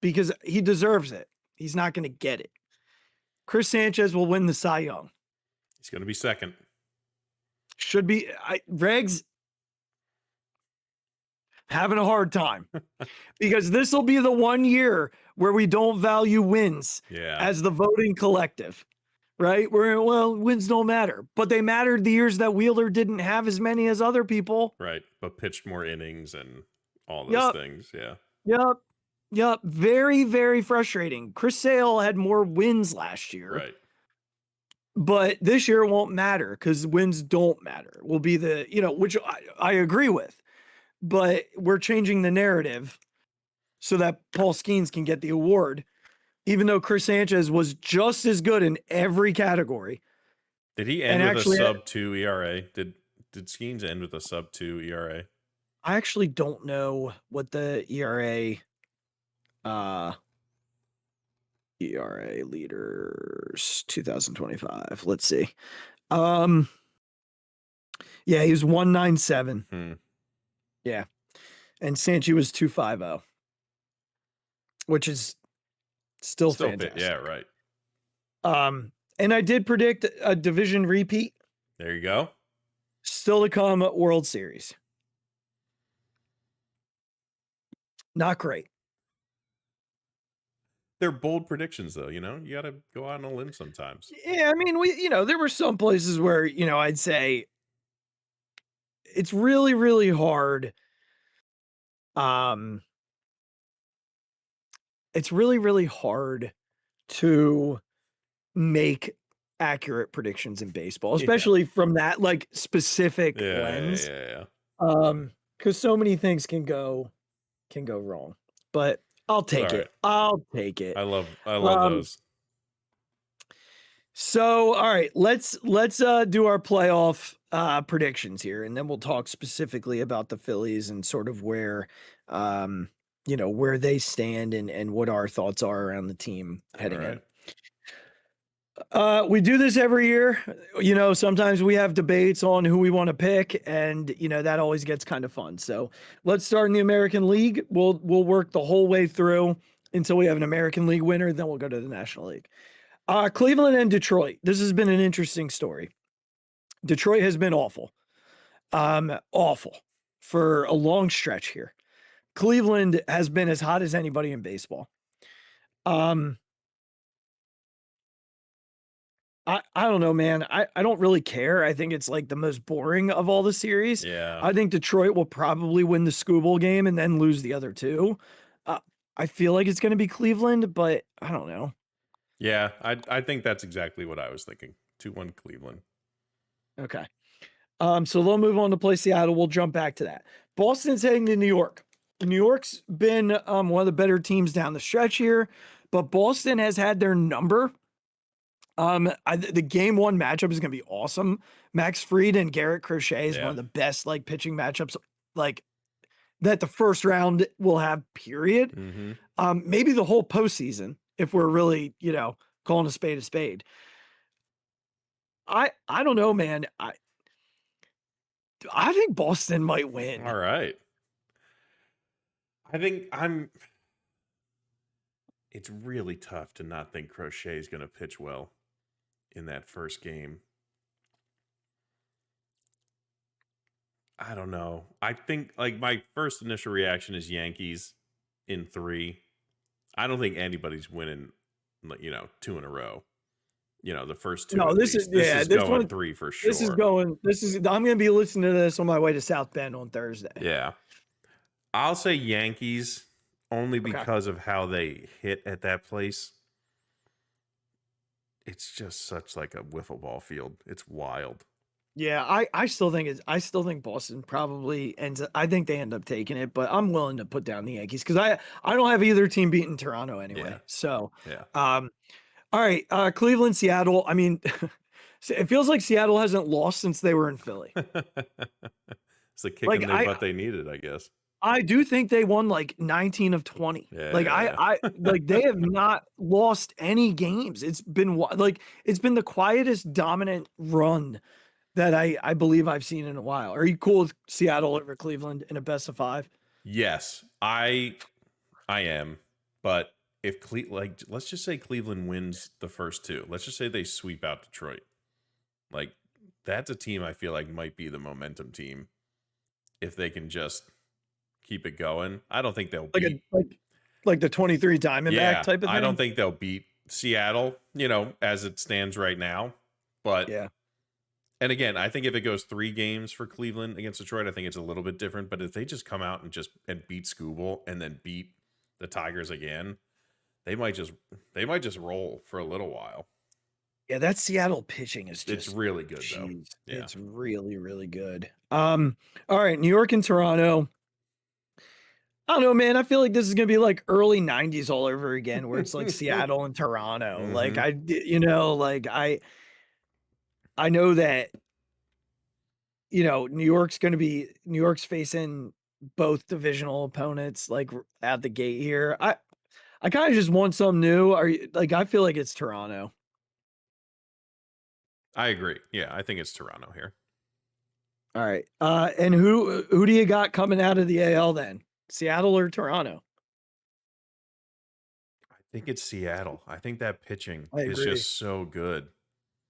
because he deserves it. He's not going to get it. Chris Sanchez will win the Cy Young. He's going to be second. Should be. Regz having a hard time because this will be the one year where we don't value wins as the voting collective, right? Wins don't matter, but they mattered the years that Wheeler didn't have as many as other people. Right, but pitched more innings and all those things. Yeah. Yep. Very, very frustrating. Chris Sale had more wins last year. Right. But this year it won't matter because wins don't matter. Will be the, which I agree with. But we're changing the narrative so that Paul Skeens can get the award, even though Chris Sanchez was just as good in every category. Did he end with a sub-2 ERA? Did Skeens end with a sub-2 ERA? I actually don't know what the ERA leaders 2025. Let's see. Yeah, he was 197. Yeah. And Sanchi was 250. Which is still fantastic. Yeah, right. And I did predict a division repeat. There you go. Still to come at World Series. Not great. They're bold predictions, though. You got to go out on a limb sometimes. Yeah, I mean, there were some places where, I'd say it's really, really hard. It's really, really hard to make accurate predictions in baseball, especially from that like specific lens. Yeah. Because so many things can go wrong. But I'll take it. I'll take it. I love those. So, all right, let's do our playoff predictions here, and then we'll talk specifically about the Phillies and sort of where where they stand and what our thoughts are around the team heading in. We do this every year. Sometimes we have debates on who we want to pick, and that always gets kind of fun. So let's start in the American League. We'll work the whole way through until we have an American League winner. Then we'll go to the National League. Cleveland and Detroit. This has been an interesting story. Detroit has been awful for a long stretch here. Cleveland has been as hot as anybody in baseball. I don't know, man. I don't really care. I think it's like the most boring of all the series. Yeah. I think Detroit will probably win the Scooble game and then lose the other two. I feel like it's going to be Cleveland, but I don't know. Yeah, I think that's exactly what I was thinking. 2-1 Cleveland. Okay. So they'll move on to play Seattle. We'll jump back to that. Boston's heading to New York. New York's been one of the better teams down the stretch here, but Boston has had their number. The game one matchup is going to be awesome. Max Fried and Garrett Crochet is one of the best like pitching matchups like that the first round will have, period. Mm-hmm. Maybe the whole postseason if we're really, calling a spade a spade. I don't know, man. I think Boston might win. All right. It's really tough to not think Crochet is going to pitch well in that first game. I don't know. I think like my first initial reaction is Yankees in 3. I don't think anybody's winning, 2 in a row. The first 2. No, this is going 3 for sure. I'm going to be listening to this on my way to South Bend on Thursday. Yeah. I'll say Yankees only because of how they hit at that place. It's just such like a wiffle ball field. It's wild. Yeah, I still think Boston probably ends up, I think they end up taking it, but I'm willing to put down the Yankees because I don't have either team beating Toronto anyway. Yeah. So yeah. All right, Cleveland, Seattle. I mean, it feels like Seattle hasn't lost since they were in Philly. It's the kick in the butt they needed, I guess. I do think they won like 19 of 20. Yeah, I like they have not lost any games. It's been the quietest dominant run that I believe I've seen in a while. Are you cool with Seattle over Cleveland in a best of 5? Yes, I am. But if let's just say Cleveland wins the first 2. Let's just say they sweep out Detroit. Like that's a team I feel like might be the momentum team if they can just keep it going. I don't think they'll beat like the 23 Diamondback type of thing. I don't think they'll beat Seattle, as it stands right now. But yeah. And again, I think if it goes 3 games for Cleveland against Detroit, I think it's a little bit different. But if they just come out and beat Scooble and then beat the Tigers again, they might just roll for a little while. Yeah, that Seattle pitching is just it's really good though. Yeah. It's really, really good. All right, New York and Toronto. I don't know, man. I feel like this is gonna be like early 90s all over again, where it's like Seattle and Toronto. Mm-hmm. Like I know that New York's facing both divisional opponents like at the gate here. I kind of just want some new. I feel like it's Toronto. I agree. Yeah, I think it's Toronto here. All right. And who do you got coming out of the AL then? Seattle or Toronto? I think it's Seattle. I think that pitching is just so good.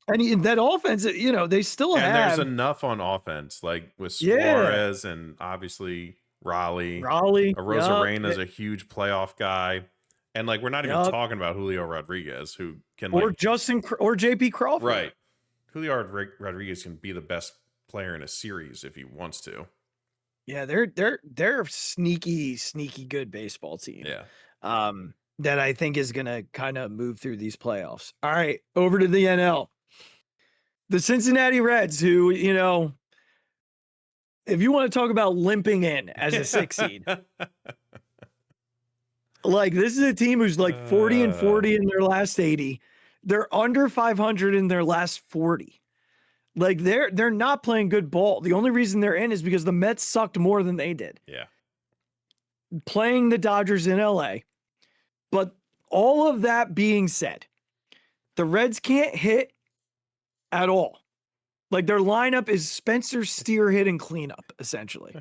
And that offense, they still have. And there's enough on offense, like with Suarez and obviously Raleigh. Arozarena is a huge playoff guy. And like, we're not even talking about Julio Rodriguez, who can or JP Crawford. Right. Julio Rodriguez can be the best player in a series if he wants to. Yeah, they're a sneaky good baseball team. Yeah. That I think is gonna kind of move through these playoffs. All right, over to the NL. The Cincinnati Reds, who, if you want to talk about limping in as a 6 seed, like this is a team who's like 40-40 in their last 80. They're under 500 in their last 40. Like they're not playing good ball. The only reason they're in is because the Mets sucked more than they did. Yeah. Playing the Dodgers in LA. But all of that being said, the Reds can't hit at all. Like their lineup is Spencer Steer hitting cleanup, essentially.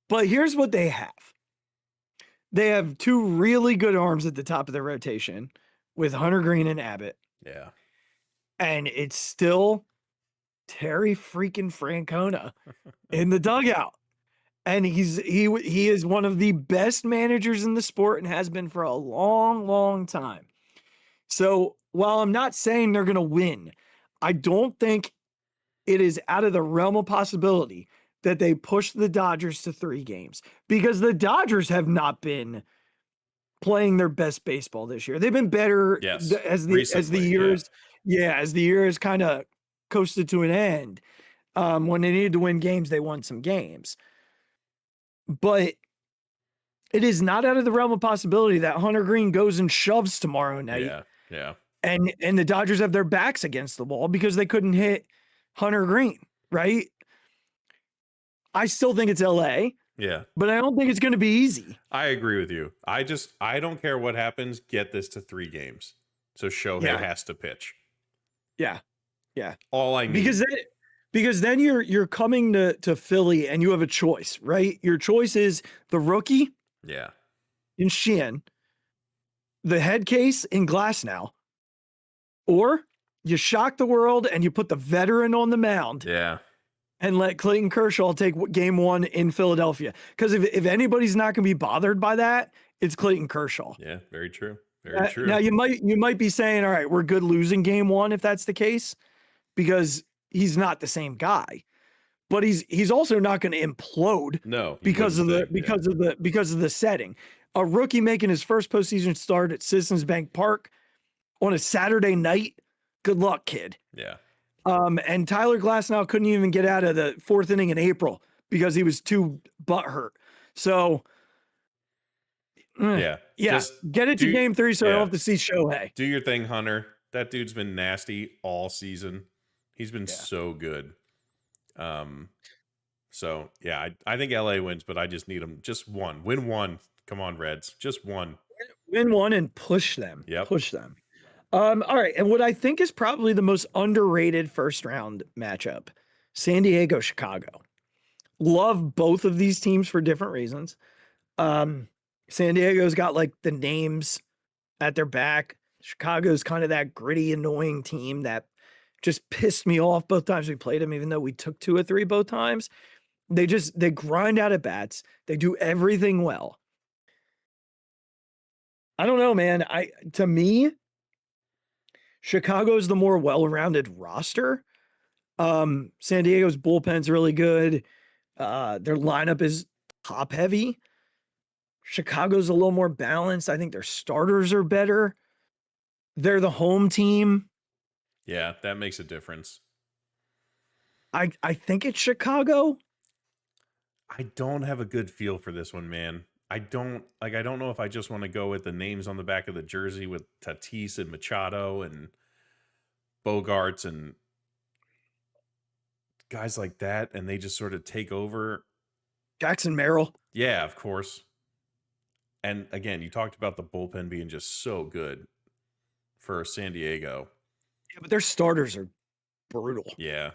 But here's what they have. They have 2 really good arms at the top of their rotation with Hunter Green and Abbott. Yeah. And it's still Terry freaking Francona in the dugout. And he is one of the best managers in the sport and has been for a long, long time. So while I'm not saying they're going to win, I don't think it is out of the realm of possibility that they push the Dodgers to 3 games, because the Dodgers have not been playing their best baseball this year. They've been better as the years kind of coasted to an end. When they needed to win games, they won some games. But it is not out of the realm of possibility that Hunter Green goes and shoves tomorrow night. Yeah. And the Dodgers have their backs against the wall because they couldn't hit Hunter Green, right? I still think it's LA. Yeah. But I don't think it's going to be easy. I agree with you. I don't care what happens. Get this to 3 games. So Shohei has to pitch. Yeah. Yeah. All I need. Because then you're coming to Philly and you have a choice, right? Your choice is the rookie in Sheehan, the head case in Glasnow, or you shock the world and you put the veteran on the mound. Yeah. And let Clayton Kershaw take game 1 in Philadelphia. Because if anybody's not going to be bothered by that, it's Clayton Kershaw. Yeah, very true. Very true. Now you might be saying, all right, we're good losing game 1 if that's the case, because he's not the same guy. But he's also not going to implode. No, because of the setting. A rookie making his first postseason start at Citizens Bank Park on a Saturday night. Good luck, kid. Yeah. And Tyler Glasnow couldn't even get out of the 4th inning in April because he was too butthurt. So, just get it to game 3 so I don't have to see Shohei. Do your thing, Hunter. That dude's been nasty all season. He's been so good. So, yeah, I think LA wins, but I just need them. Just 1. Win 1. Come on, Reds. Just 1. Win 1 and push them. Yep. Push them. All right. And what I think is probably the most underrated first round matchup, San Diego, Chicago. Love both of these teams for different reasons. San Diego's got like the names at their back. Chicago's kind of that gritty, annoying team that just pissed me off both times we played them, even though we took 2 or 3 both times. They grind out at bats. They do everything well. I don't know, man. To me, Chicago's the more well-rounded roster. San Diego's bullpen's really good. Their lineup is top heavy. Chicago's a little more balanced. I think their starters are better. They're the home team. Yeah, that makes a difference. I think it's Chicago. I don't have a good feel for this one, man. I don't know if I just want to go with the names on the back of the jersey with Tatis and Machado and Bogarts and guys like that, and they just sort of take over. Jackson Merrill. Yeah, of course. And again, you talked about the bullpen being just so good for San Diego. Yeah, but their starters are brutal. Yeah.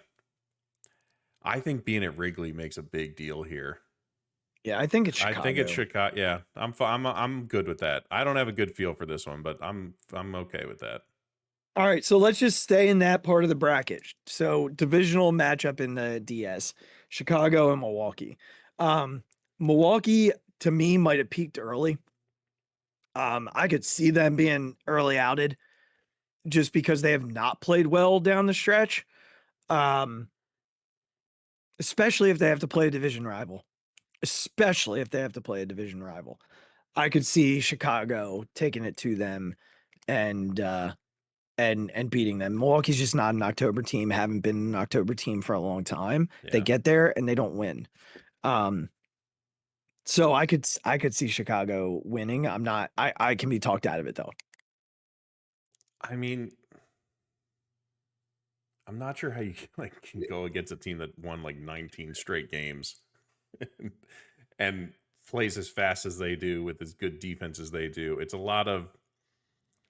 I think being at Wrigley makes a big deal here. Yeah, I think it's Chicago. I think it's Chicago. Yeah, I'm good with that. I don't have a good feel for this one, but I'm okay with that. All right, so let's just stay in that part of the bracket. So divisional matchup in the DS, Chicago and Milwaukee. Milwaukee to me might have peaked early. I could see them being early outed just because they have not played well down the stretch. Especially if they have to play a division rival. I could see Chicago taking it to them and and beating them. Milwaukee's just not an October team, haven't been an October team for a long time. They Yeah. get there and they don't win. So I could see Chicago winning. I can be talked out of it though. I mean, I'm not sure how you can go against a team that won like 19 straight games and plays as fast as they do with as good defense as they do. It's a lot of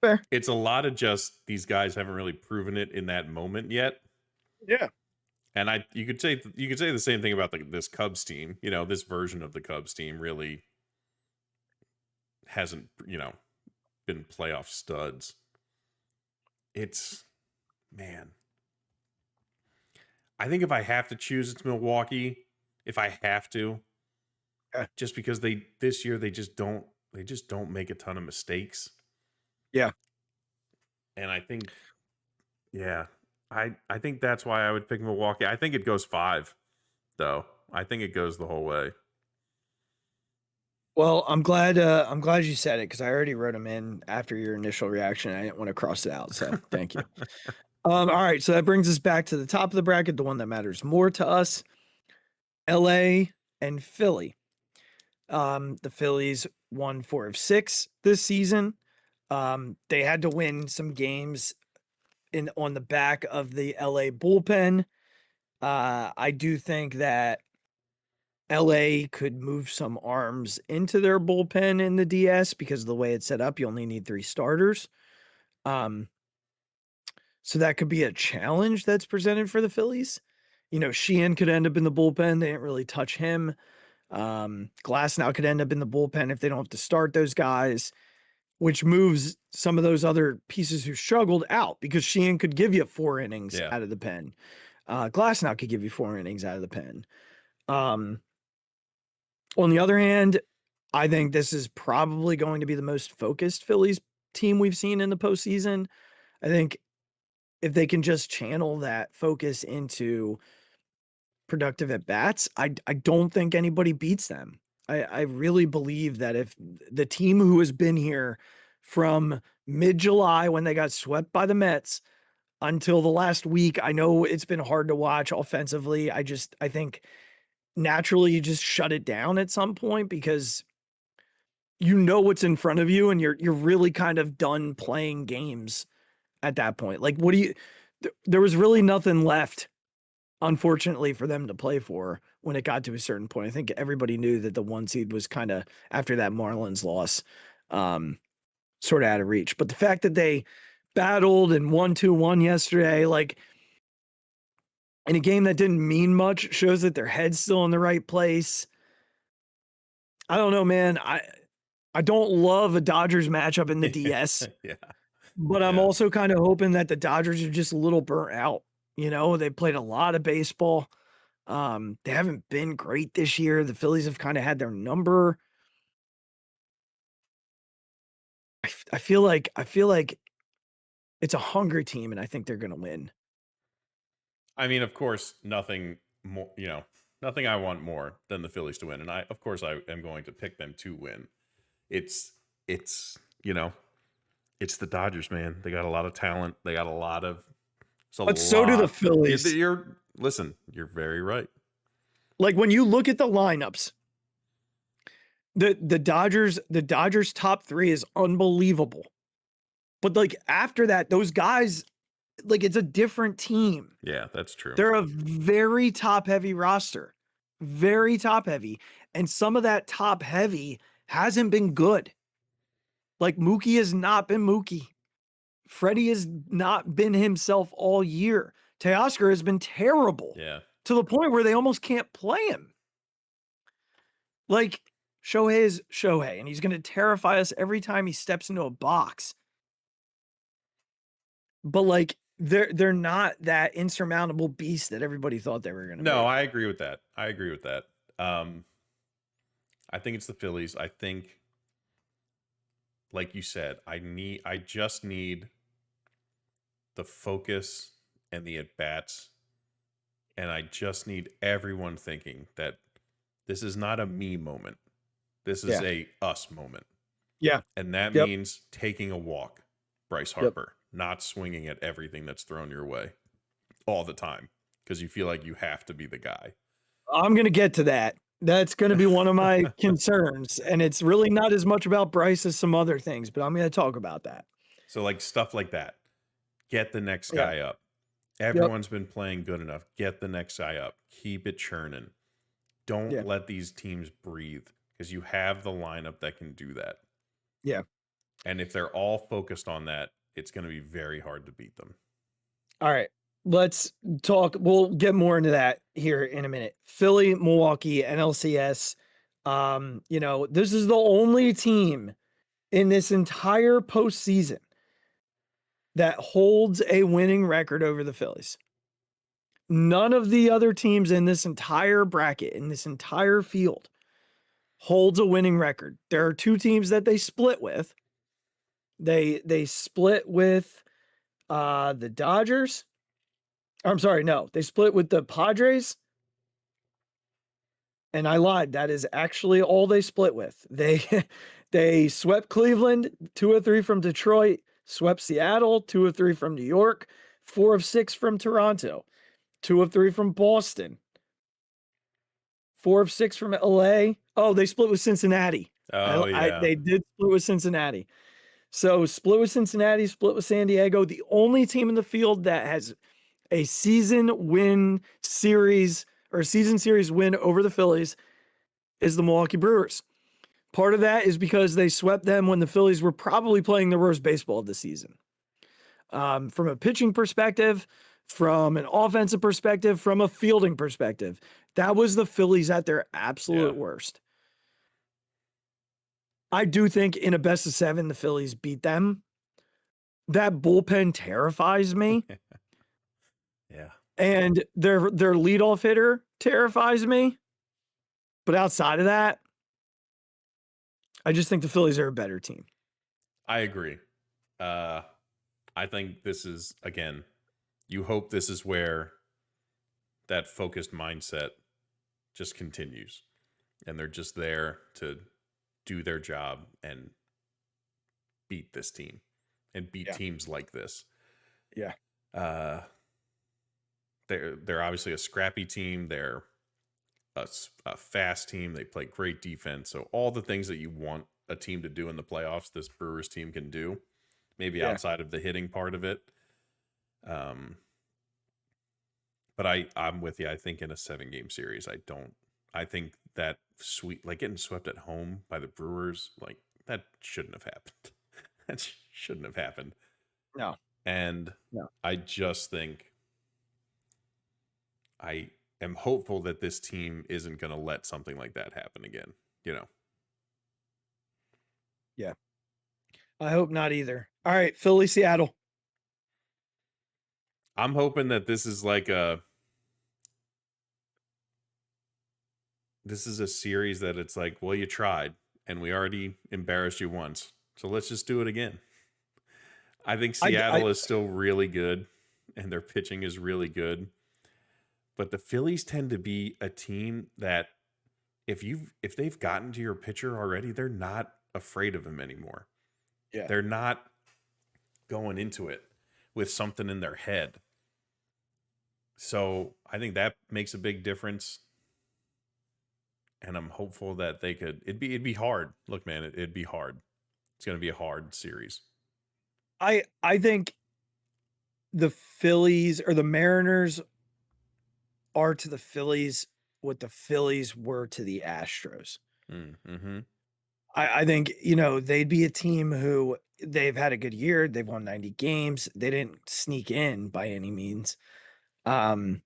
Fair. It's a lot of just these guys haven't really proven it in that moment yet. Yeah. And you could say the same thing about this Cubs team. You know, this version of the Cubs team really hasn't, been playoff studs. It's, man. I think if I have to choose, it's Milwaukee. If I have to, just because this year they just don't make a ton of mistakes. Yeah. And I think, I think that's why I would pick Milwaukee. I think it goes 5, though. I think it goes the whole way. Well, I'm glad you said it because I already wrote them in after your initial reaction. I didn't want to cross it out, so thank you. All right, so that brings us back to the top of the bracket, the one that matters more to us, LA and Philly. The Phillies won 4 of 6 this season. They had to win some games on the back of the LA bullpen. I do think that LA could move some arms into their bullpen in the DS because of the way it's set up. You only need 3 starters. So that could be a challenge that's presented for the Phillies. Sheehan could end up in the bullpen. They didn't really touch him. Glasnow could end up in the bullpen if they don't have to start those guys, which moves some of those other pieces who struggled out because Sheehan could give you 4 innings out of the pen. Glasnow could give you 4 innings out of the pen. On the other hand, I think this is probably going to be the most focused Phillies team we've seen in the postseason. I think if they can just channel that focus into productive at bats, I don't think anybody beats them. I really believe that if the team who has been here from mid-July when they got swept by the Mets until the last week, I know it's been hard to watch offensively. I think naturally you just shut it down at some point because you know what's in front of you and you're really kind of done playing games at that point. Like, there was really nothing left, unfortunately, for them to play for when it got to a certain point. I think everybody knew that the 1 seed was kind of, after that Marlins loss, sort of out of reach. But the fact that they battled and won 2-1 yesterday, like in a game that didn't mean much, shows that their head's still in the right place. I don't know, man. I don't love a Dodgers matchup in the DS. But I'm also kind of hoping that the Dodgers are just a little burnt out. They played a lot of baseball. They haven't been great this year. The Phillies have kind of had their number. I feel like it's a hungry team, and I think they're going to win. I mean, of course, nothing more, nothing I want more than the Phillies to win. And I am going to pick them to win. It's the Dodgers, man. They got a lot of talent. They got a lot of. But so do the Phillies. You're very right. Like when you look at the lineups, the Dodgers top 3 is unbelievable. But like after that, those guys, like it's a different team. Yeah, that's true. They're a very top heavy roster, very top heavy. And some of that top heavy hasn't been good. Like Mookie has not been Mookie. Freddie has not been himself all year. Teoscar has been terrible. Yeah. To the point where they almost can't play him. Like Shohei is Shohei, and he's going to terrify us every time he steps into a box. But like they're not that insurmountable beast that everybody thought they were going to be. No, I agree with that. I think it's the Phillies. I think, like you said, I just need the focus and the at-bats, and I just need everyone thinking that this is not a me moment. This is a us moment. Yeah. And that means taking a walk, Bryce Harper. not swinging at everything that's thrown your way all the time because you feel like you have to be the guy. I'm going to get to that. That's going to be one of my concerns. And it's really not as much about Bryce as some other things, but I'm going to talk about that. So like stuff like that. Get the next guy up. Everyone's been playing good enough. Get the next guy up. Keep it churning. Don't let these teams breathe because you have the lineup that can do that. Yeah. And if they're all focused on that, it's going to be very hard to beat them. All right. Let's talk. We'll get more into that here in a minute. Philly, Milwaukee, NLCS. This is the only team in this entire postseason that holds a winning record over the Phillies. None of the other teams in this entire bracket, in this entire field, holds a winning record. There are two teams that they split with. They split with the Dodgers. I'm sorry, no. They split with the Padres. And I lied. That is actually all they split with. They swept Cleveland, 2 of 3 from Detroit, swept Seattle, 2 of 3 from New York, 4 of 6 from Toronto, 2 of 3 from Boston, 4 of 6 from LA. Oh, they split with Cincinnati. They did split with Cincinnati. So split with Cincinnati, split with San Diego. The only team in the field that has a season series win over the Phillies is the Milwaukee Brewers. Part of that is because they swept them when the Phillies were probably playing the worst baseball of the season. From a pitching perspective, from an offensive perspective, from a fielding perspective, that was the Phillies at their absolute worst. I do think in a best of 7, the Phillies beat them. That bullpen terrifies me. And their leadoff hitter terrifies me. But outside of that, I just think the Phillies are a better team. I agree. I think this is, again, you hope this is where that focused mindset just continues. And they're just there to do their job and beat this team and beat teams like this. Yeah. They're obviously a scrappy team. They're a fast team. They play great defense. So all the things that you want a team to do in the playoffs, this Brewers team can do, maybe outside of the hitting part of it. But I'm with you. I think in a 7-game series, I think that getting swept at home by the Brewers, like that shouldn't have happened. That shouldn't have happened. No. And I just think I am hopeful that this team isn't going to let something like that happen again, Yeah. I hope not either. All right, Philly, Seattle. I'm hoping that this is this is a series that it's like, well, you tried and we already embarrassed you once. So let's just do it again. I think Seattle is still really good and their pitching is really good. But the Phillies tend to be a team that if they've gotten to your pitcher already, they're not afraid of him anymore. Yeah. They're not going into it with something in their head. So I think that makes a big difference. And I'm hopeful that they could. It'd be hard. Look, man, it'd be hard. It's going to be a hard series. I think the Phillies or the Mariners are to the Phillies what the Phillies were to the Astros. Mm-hmm. I think, they'd be a team who they've had a good year. They've won 90 games. They didn't sneak in by any means. They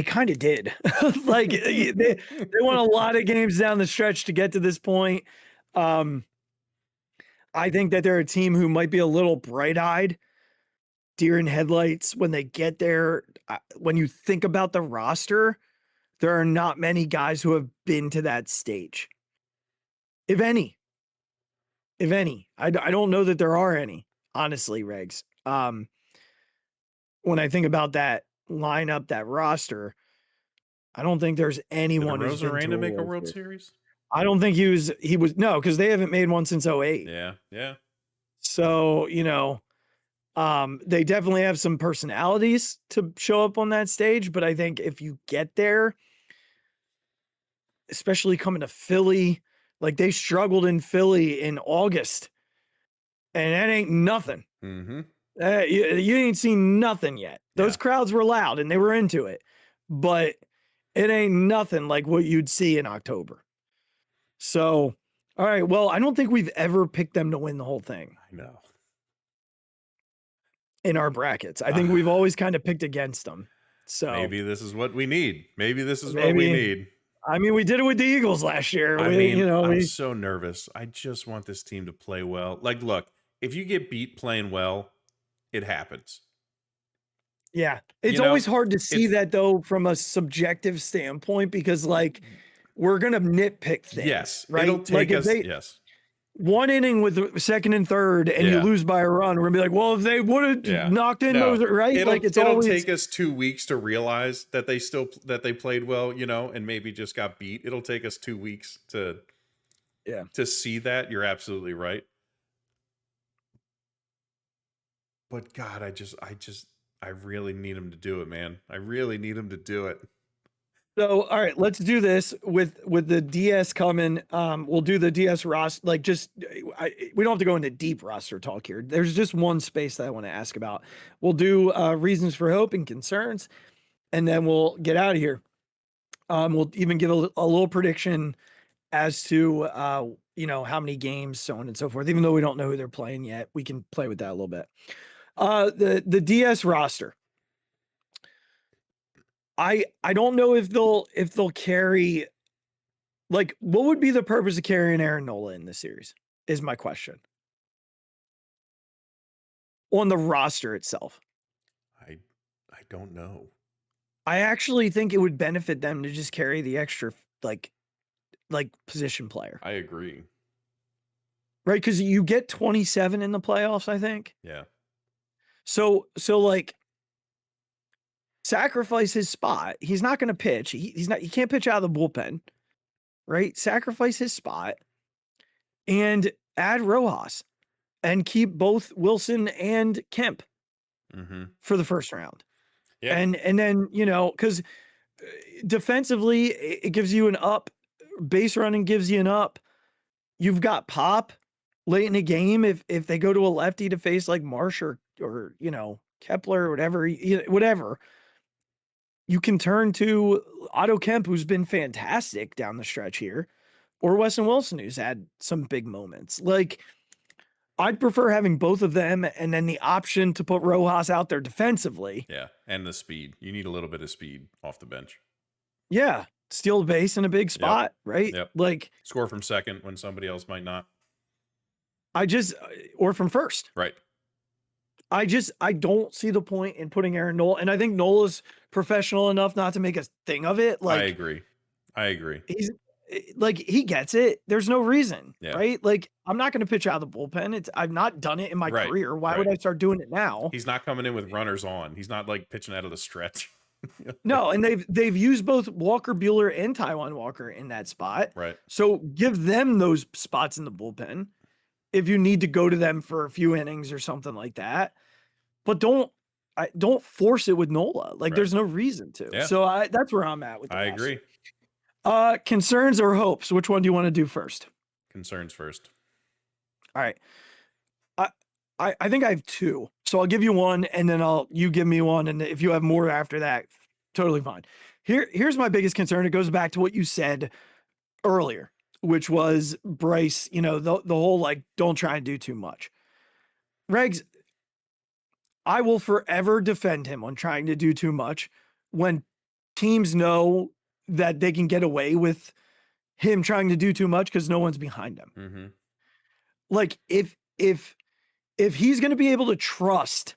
kind of did. Like they won a lot of games down the stretch to get to this point. I think that they're a team who might be a little bright-eyed, deer in headlights when they get there. When you think about the roster, there are not many guys who have been to that stage. If any. I don't know that there are any, honestly, Regz. When I think about that lineup, that roster, I don't think there's anyone who's been to make a World Series. I don't think he was no, because they haven't made one since 2008. Yeah. So, they definitely have some personalities to show up on that stage, but I think if you get there, especially coming to Philly, like they struggled in Philly in August, and that ain't nothing. Mm-hmm. You ain't seen nothing yet. Those crowds were loud and they were into it, but it ain't nothing like what you'd see in October. So, all right. Well, I don't think we've ever picked them to win the whole thing. I know. In our brackets, I think we've always kind of picked against them. So maybe this is what we need. Maybe this is what we need. I mean, we did it with the Eagles last year. I'm so nervous. I just want this team to play well. Like, look, if you get beat playing well, it happens. Yeah. It's always hard to see that, though, from a subjective standpoint, because, like, we're going to nitpick things. Yes. Right? It'll take us. Yes. One inning with the second and third, and you lose by a run, we're going to be like, well, if they would have knocked in those, right? It'll take us 2 weeks to realize that they played well, and maybe just got beat. It'll take us 2 weeks to see that. You're absolutely right. But God, I really need him to do it, man. I really need him to do it. So, all right, let's do this with the DS coming. We'll do the DS roster. Like, we don't have to go into deep roster talk here. There's just one space that I want to ask about. We'll do reasons for hope and concerns, and then we'll get out of here. We'll even give a little prediction as to how many games, so on and so forth. Even though we don't know who they're playing yet, we can play with that a little bit. The DS roster. I don't know if they'll carry, like, what would be the purpose of carrying Aaron Nola in this series is my question. On the roster itself. I don't know. I actually think it would benefit them to just carry the extra like position player. I agree. Right? Because you get 27 in the playoffs, I think. Yeah. So like, sacrifice his spot. He's not going to pitch. He can't pitch out of the bullpen, right? Sacrifice his spot and add Rojas and keep both Wilson and Kemp for the first round. Yeah. And then, because defensively, it gives you an up. Base running gives you an up. You've got pop late in the game if they go to a lefty to face like Marsh or Kepler or whatever. You can turn to Otto Kemp, who's been fantastic down the stretch here, or Weston Wilson, who's had some big moments. Like, I'd prefer having both of them and then the option to put Rojas out there defensively. Yeah, and the speed. You need a little bit of speed off the bench. Yeah, steal the base in a big spot, right? Yep. Like, score from second when somebody else might not. Or from first. Right. I don't see the point in putting Aaron Nola, and I think Nola's professional enough not to make a thing of it. Like, I agree. He's like, he gets it. There's no reason, right? Like, I'm not going to pitch out of the bullpen. I've not done it in my career. Why would I start doing it now? He's not coming in with runners on. He's not like pitching out of the stretch. No, and they've used both Walker Buehler and Taijuan Walker in that spot. Right. So give them those spots in the bullpen if you need to go to them for a few innings or something like that. But don't force it with Nola. Like, there's no reason to. Yeah. So that's where I'm at with the I agree. Concerns or hopes? Which one do you want to do first? Concerns first. All right. I think I have two. So I'll give you one, and then you give me one, and if you have more after that, totally fine. Here's my biggest concern. It goes back to what you said earlier, which was Bryce, the whole, like, don't try and do too much. Regz, I will forever defend him on trying to do too much when teams know that they can get away with him trying to do too much because no one's behind him. Mm-hmm. Like, if he's going to be able to trust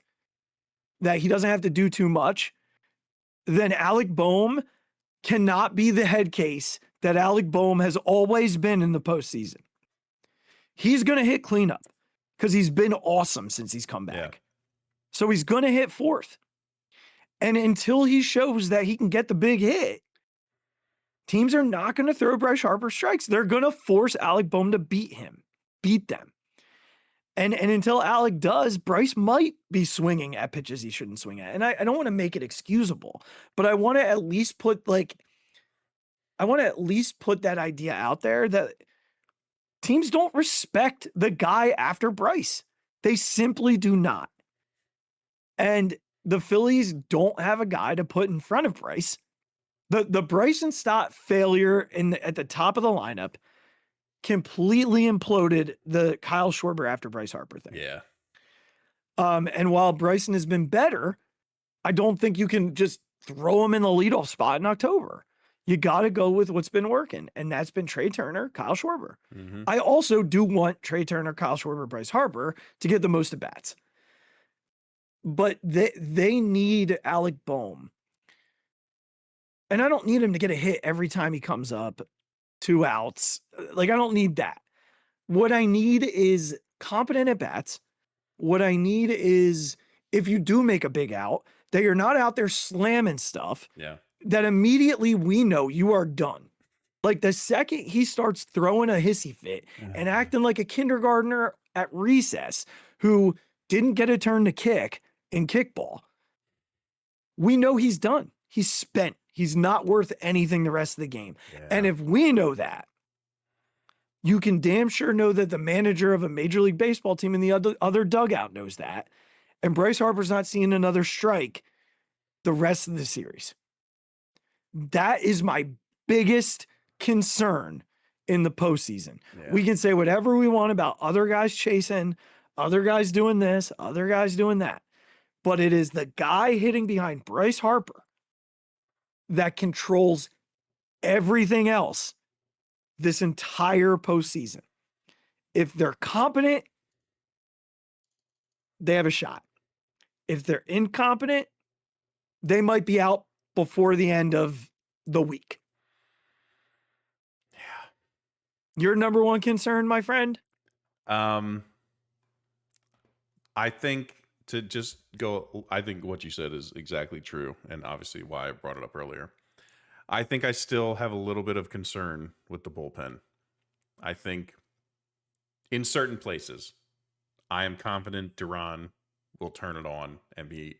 that he doesn't have to do too much, then Alec Boehm cannot be the head case that Alec Boehm has always been in the postseason. He's going to hit cleanup because he's been awesome since he's come back. Yeah. So he's going to hit fourth. And until he shows that he can get the big hit, teams are not going to throw Bryce Harper strikes. They're going to force Alec Boehm to beat them. And until Alec does, Bryce might be swinging at pitches he shouldn't swing at. And I don't want to make it excusable, but I want to at least put that idea out there that teams don't respect the guy after Bryce. They simply do not. And the Phillies don't have a guy to put in front of Bryce. The Bryson Stott failure at the top of the lineup completely imploded the Kyle Schwarber after Bryce Harper thing. Yeah. And while Bryson has been better, I don't think you can just throw him in the leadoff spot in October. You got to go with what's been working, and that's been Trey Turner, Kyle Schwarber. Mm-hmm. I also do want Trey Turner, Kyle Schwarber, Bryce Harper to get the most at bats. But they need Alec Bohm. And I don't need him to get a hit every time he comes up, 2 outs. Like, I don't need that. What I need is competent at bats. What I need is, if you do make a big out, that you're not out there slamming stuff. Yeah. That immediately we know you are done. Like, the second he starts throwing a hissy fit and acting like a kindergartner at recess who didn't get a turn to kick in kickball, we know he's done. He's spent. He's not worth anything the rest of the game. Yeah. And if we know that, you can damn sure know that the manager of a Major League Baseball team in the other dugout knows that. And Bryce Harper's not seeing another strike the rest of the series. That is my biggest concern in the postseason. Yeah. We can say whatever we want about other guys chasing, other guys doing this, other guys doing that. But it is the guy hitting behind Bryce Harper that controls everything else this entire postseason. If they're competent, they have a shot. If they're incompetent, they might be out before the end of the week. Yeah. Your number one concern, my friend? I think I think what you said is exactly true, and obviously why I brought it up earlier. I think I still have a little bit of concern with the bullpen. I think in certain places, I am confident Duran will turn it on and be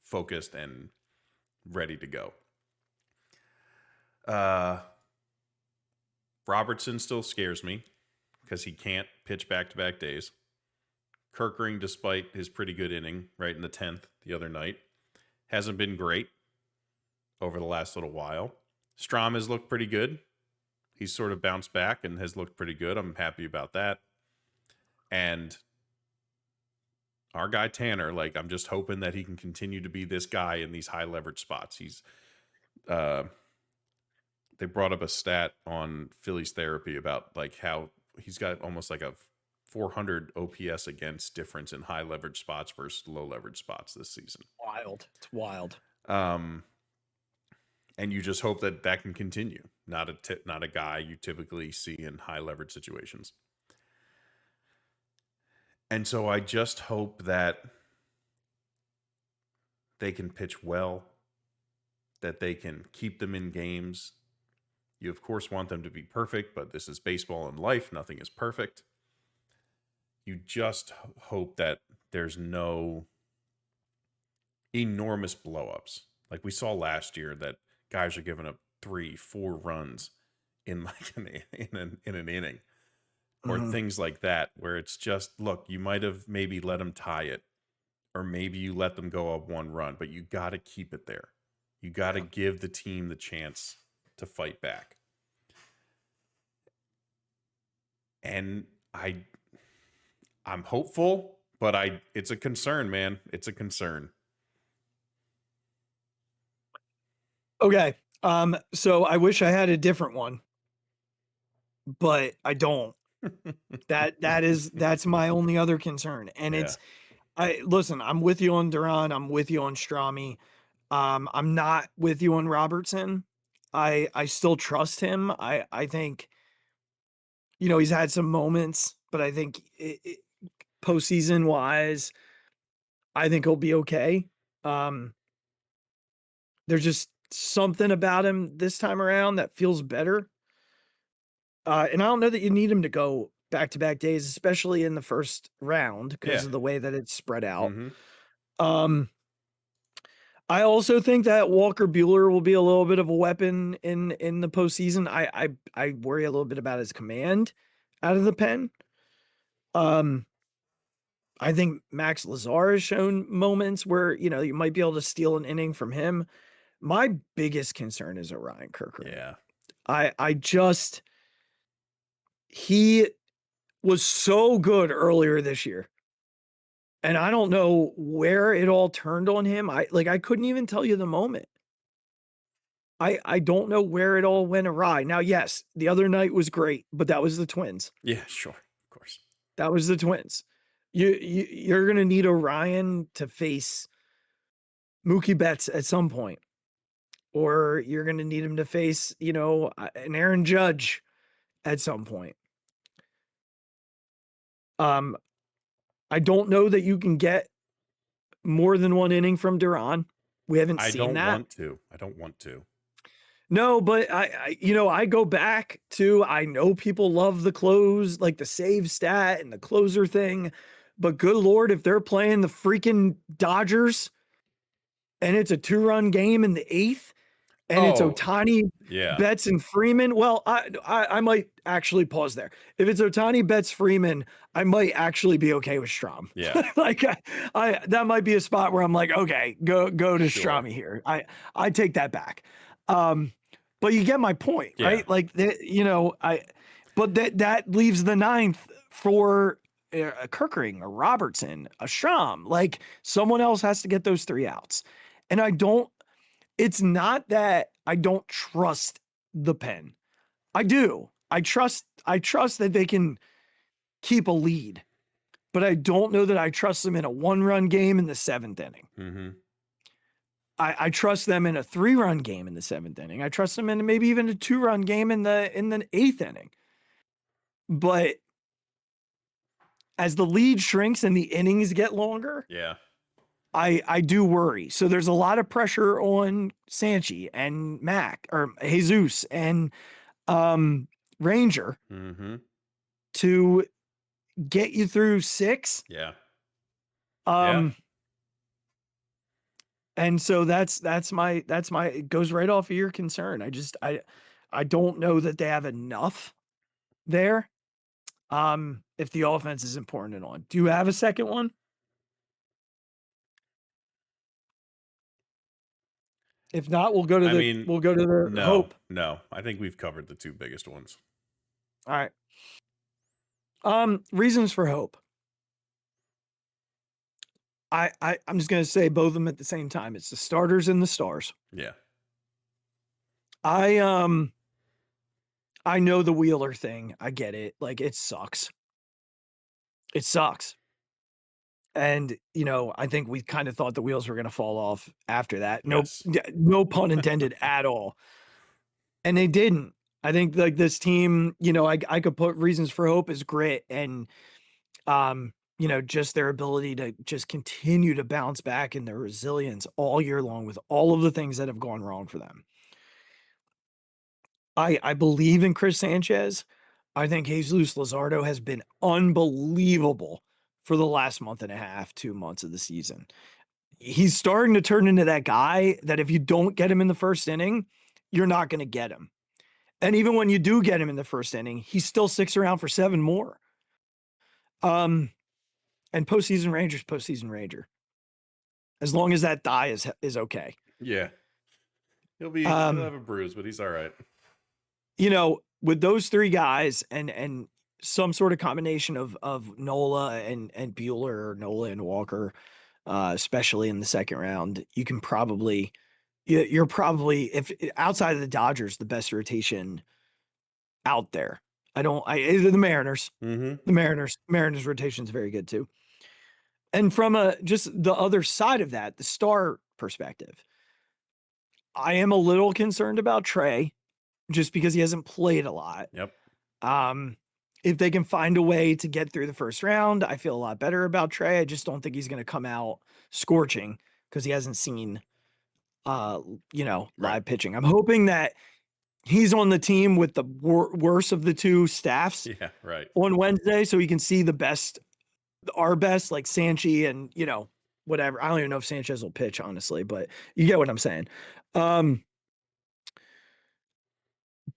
focused and ready to go. Robertson still scares me because he can't pitch back-to-back days. Kerkering, despite his pretty good inning right in the 10th the other night, hasn't been great over the last little while. Strom has looked pretty good. He's sort of bounced back and has looked pretty good. I'm happy about that. And our guy Tanner, like, I'm just hoping that he can continue to be this guy in these high leverage spots. He's they brought up a stat on Phillies Therapy about like how he's got almost like a 400 OPS against difference in high leverage spots versus low leverage spots this season. Wild. It's wild. And you just hope that that can continue. Not a guy you typically see in high leverage situations. And so I just hope that they can pitch well, that they can keep them in games. You, of course, want them to be perfect, but this is baseball and life. Nothing is perfect. You just hope that there's no enormous blowups. Like we saw last year that guys are giving up 3-4 runs in like an inning. Or things like that, where it's just, look, you might have maybe let them tie it, or maybe you let them go up 1 run, but you got to keep it there. You got to give the team the chance to fight back. And I'm hopeful, but it's a concern, man. It's a concern. Okay. So I wish I had a different one, but I don't. That's my only other concern. And listen, I'm with you on Duran. I'm with you on Strami. I'm not with you on Robertson. I still trust him. I think, he's had some moments, but I think postseason wise, I think he'll be okay. There's just something about him this time around that feels better. And I don't know that you need him to go back-to-back days, especially in the first round because of the way that it's spread out. I also think that Walker Buehler will be a little bit of a weapon in the postseason. I worry a little bit about his command out of the pen. I think Max Lazar has shown moments where, you might be able to steal an inning from him. My biggest concern is Orion Kerkering. Yeah. He was so good earlier this year. And I don't know where it all turned on him. I couldn't even tell you the moment. I don't know where it all went awry. Now, yes, the other night was great, but that was the Twins. Yeah, sure. Of course. That was the Twins. You're going to need Orion to face Mookie Betts at some point. Or you're going to need him to face, an Aaron Judge at some point. I don't know that you can get more than one inning from Duran. We haven't seen that. I don't want to. No, but I go back to, I know people love the close, like the save stat and the closer thing, but good Lord, if they're playing the freaking Dodgers and it's a 2-run game in the 8th and it's Ohtani, Betts, and Freeman. Well, I might actually pause there. If it's Ohtani, Betts, Freeman, I might actually be okay with Strahm. Yeah. Like that might be a spot where I'm like, okay, go to Strami here. I take that back. But you get my point, right? Like but that leaves the 9th for a Kerkering, a Robertson, a Strahm. Like someone else has to get those 3 outs. And it's not that I don't trust the pen. I do. I trust that they can keep a lead, but I don't know that I trust them in a 1-run game in the 7th inning. Mm-hmm. I trust them in a 3-run game in the 7th inning. I trust them in maybe even a 2-run game in the 8th inning. But as the lead shrinks and the innings get longer, I do worry. So there's a lot of pressure on Sanchi and Mac or Jesus and Ranger to get you through 6. Yeah. And so that's my it goes right off of your concern. I don't know that they have enough there. If the offense is important on. Do you have a second one? If not, we'll go to the hope. No, I think we've covered the 2 biggest ones. All right. Reasons for hope. I'm just gonna say both of them at the same time. It's the starters and the stars. Yeah. I know the Wheeler thing. I get it. Like it sucks. It sucks. And I think we kind of thought the wheels were gonna fall off after that. No pun intended at all. And they didn't. I think like this team, I could put reasons for hope as grit and just their ability to just continue to bounce back and their resilience all year long with all of the things that have gone wrong for them. I believe in Chris Sanchez. I think Jesus Luzardo has been unbelievable for the last month and a half, 2 months of the season. He's starting to turn into that guy that if you don't get him in the first inning, you're not going to get him. And even when you do get him in the first inning, he still sticks around for 7 more. And postseason Ranger. As long as that thigh is okay. Yeah. He'll have a bruise, but he's all right. With those 3 guys and some sort of combination of Nola and Buehler or Nola and Walker, especially in the second round, you can probably you're probably, if outside of the Dodgers, the best rotation out there. The Mariners. Mm-hmm. The Mariners rotation is very good too. And from just the other side of that, the star perspective, I am a little concerned about Trey just because he hasn't played a lot. Yep. If they can find a way to get through the first round, I feel a lot better about Trey. I just don't think he's going to come out scorching because he hasn't seen, live pitching. I'm hoping that he's on the team with the worst of the two staffs. Yeah, right. On Wednesday, so he can see our best, like Sanchi and, whatever. I don't even know if Sanchez will pitch, honestly, but you get what I'm saying.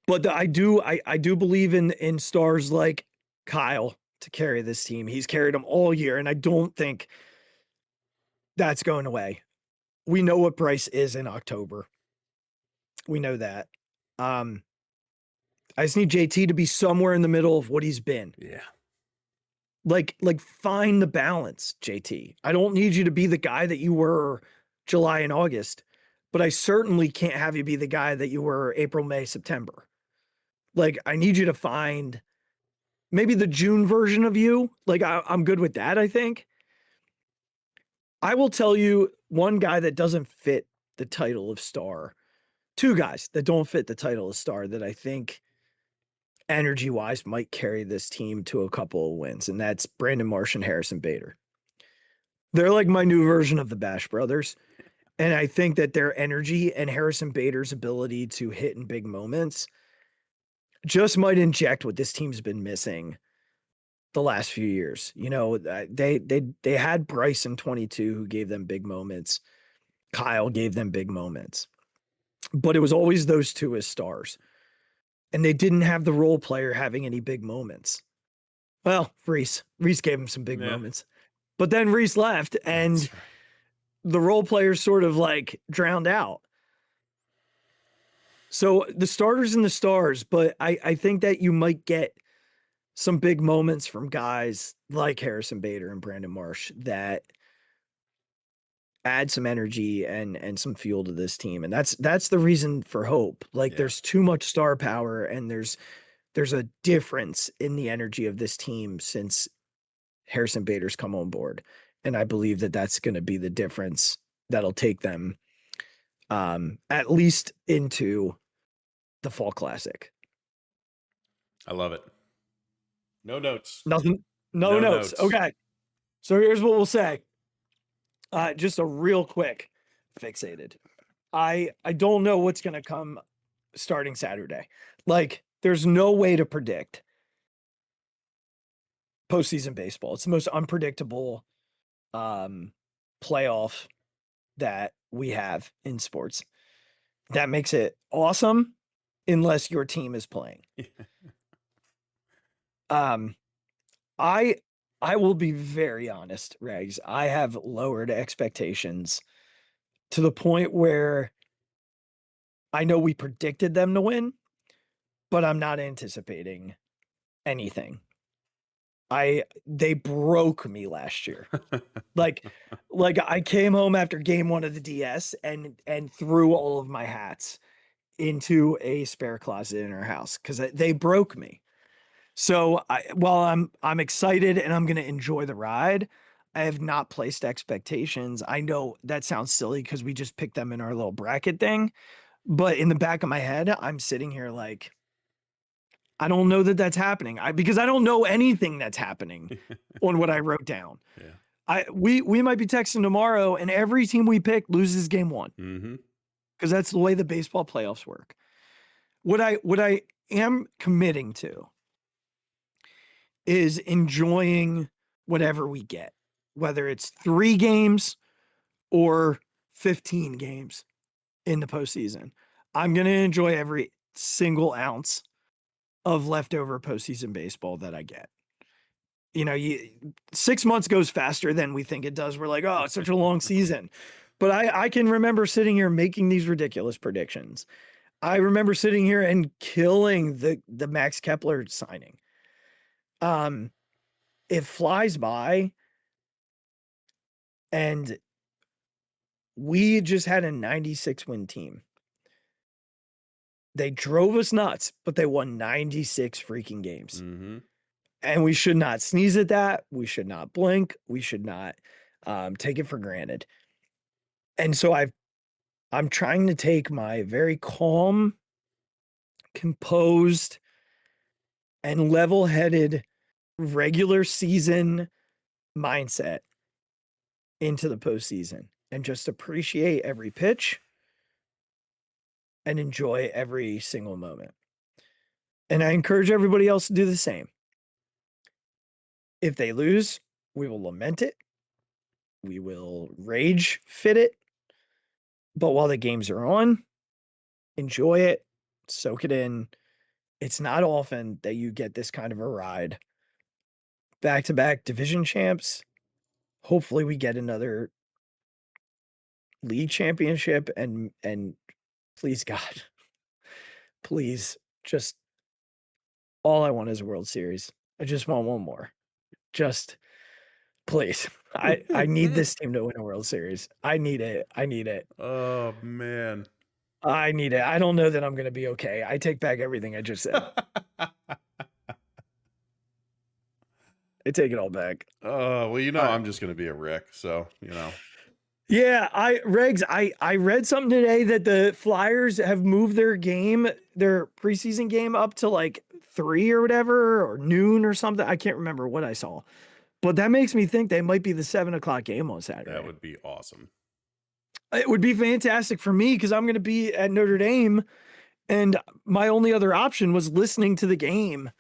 But I do believe in stars like Kyle to carry this team. He's carried them all year, and I don't think that's going away. We know what Bryce is in October. We know that. I just need JT to be somewhere in the middle of what he's been. Yeah. Like find the balance, JT. I don't need you to be the guy that you were July and August, but I certainly can't have you be the guy that you were April, May, September. Like, I need you to find maybe the June version of you. Like, I'm good with that, I think. I will tell you one guy that doesn't fit the title of star, two guys that don't fit the title of star that I think energy-wise might carry this team to a couple of wins, and that's Brandon Marsh and Harrison Bader. They're like my new version of the Bash Brothers, and I think that their energy and Harrison Bader's ability to hit in big moments just might inject what this team's been missing the last few years. They had Bryce in 22 who gave them big moments. Kyle gave them big moments, but it was always those two as stars. And they didn't have the role player having any big moments. Well, Reese gave him some big moments, but then Reese left and the role players sort of like drowned out. So the starters and the stars, but I think that you might get some big moments from guys like Harrison Bader and Brandon Marsh that add some energy and some fuel to this team. And that's the reason for hope. Like, there's too much star power, and there's a difference in the energy of this team since Harrison Bader's come on board. And I believe that that's going to be the difference that'll take them at least into the Fall Classic. I love it. No notes. Nothing. No notes. Okay. So here's what we'll say. Just a real quick Phixated. I don't know what's going to come starting Saturday. Like, there's no way to predict postseason baseball. It's the most unpredictable playoff that we have in sports. That makes it awesome unless your team is playing. I will be very honest, Regz. I have lowered expectations to the point where I know we predicted them to win, but I'm not anticipating anything. They broke me last year. like I came home after game 1 of the DS and threw all of my hats into a spare closet in our house because they broke me. So while I'm excited and I'm going to enjoy the ride, I have not placed expectations. I know that sounds silly because we just picked them in our little bracket thing, but in the back of my head, I'm sitting here like, I don't know that that's happening. Because I don't know anything that's happening on what I wrote down. Yeah. We might be texting tomorrow and every team we pick loses game 1. Mm-hmm. Because that's the way the baseball playoffs work. What I am committing to is enjoying whatever we get, whether it's 3 games or 15 games in the postseason. I'm going to enjoy every single ounce of leftover postseason baseball that I get. 6 months goes faster than we think it does. We're like, oh, it's such a long season. But I can remember sitting here making these ridiculous predictions. I remember sitting here and killing the Max Kepler signing. It flies by, and we just had a 96 win team. They drove us nuts, but they won 96 freaking games. Mm-hmm. And we should not sneeze at that. We should not blink. We should not take it for granted. And so I'm trying to take my very calm, composed, and level-headed regular season mindset into the postseason and just appreciate every pitch, and enjoy every single moment. And I encourage everybody else to do the same. If they lose, we will lament it. We will rage fit it. But while the games are on, enjoy it, soak it in. It's not often that you get this kind of a ride. Back-to-back division champs. Hopefully we get another league championship and please God, please, just all I want is a World Series. I just want one more. Just please. I need this team to win a World Series. I need it. Oh man. I need it. I don't know that I'm going to be okay. I take back everything I just said. I take it all back. Oh, well, I'm just going to be a Rick, so, Yeah, Regz, I read something today that the Flyers have moved their preseason game up to like 3 or whatever, or noon or something. I can't remember what I saw, but that makes me think they might be the 7:00 game on Saturday. That would be awesome. It would be fantastic for me because I'm going to be at Notre Dame, and my only other option was listening to the game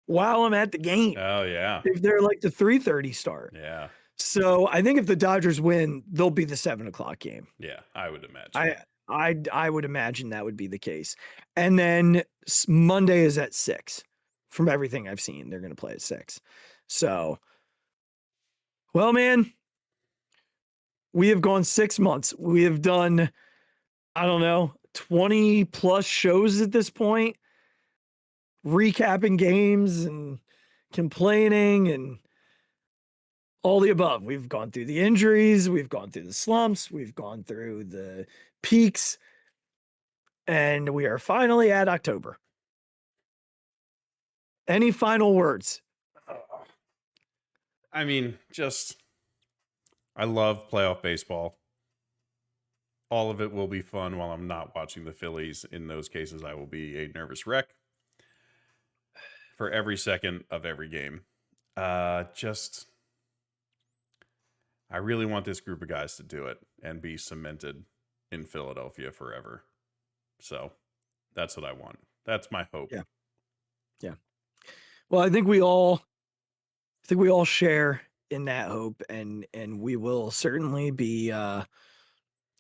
while I'm at the game. Oh yeah. If they're like the 3:30 start. Yeah. So I think if the Dodgers win, they'll be the 7:00 game. Yeah, I would imagine. I would imagine that would be the case. And then Monday is at 6. From everything I've seen, they're going to play at 6. So, well, man, we have gone 6 months. We have done, I don't know, 20 plus shows at this point, recapping games and complaining and all the above. We've gone through the injuries. We've gone through the slumps. We've gone through the peaks. And we are finally at October. Any final words? I mean, I love playoff baseball. All of it will be fun while I'm not watching the Phillies. In those cases, I will be a nervous wreck for every second of every game. I really want this group of guys to do it and be cemented in Philadelphia forever. So that's what I want. That's my hope. Yeah. Yeah. Well, I think we all share in that hope, and we will certainly be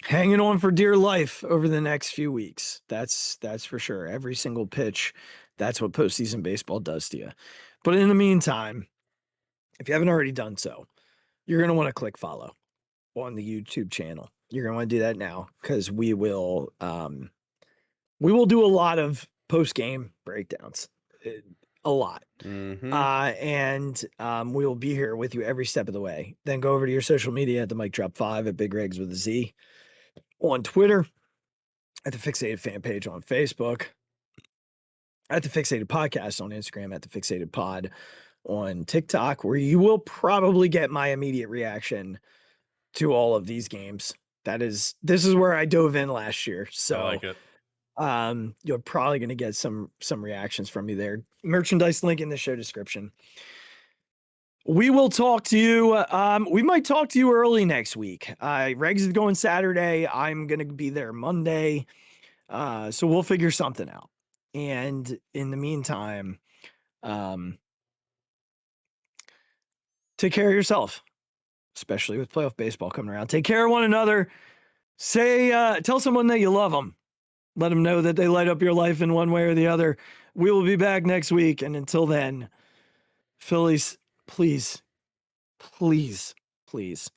hanging on for dear life over the next few weeks. That's for sure. Every single pitch, that's what postseason baseball does to you. But in the meantime, if you haven't already done so, you're going to want to click follow on the YouTube channel. You're going to want to do that now because we will do a lot of post-game breakdowns, a lot. Mm-hmm. And we will be here with you every step of the way. Then go over to your social media at the Mic Drop 5 at Big Regz with a Z on Twitter, at the Phixated fan page on Facebook, at the Phixated Podcast on Instagram, at the Phixated Pod on TikTok, where you will probably get my immediate reaction to all of these games. This is where I dove in last year. So I like it. You're probably going to get some reactions from me there. Merchandise link in the show description. We will talk to you. We might talk to you early next week. Regz is going Saturday. I'm going to be there Monday. So we'll figure something out. And in the meantime, take care of yourself, especially with playoff baseball coming around. Take care of one another. Tell someone that you love them. Let them know that they light up your life in one way or the other. We will be back next week. And until then, Phillies, please, please, please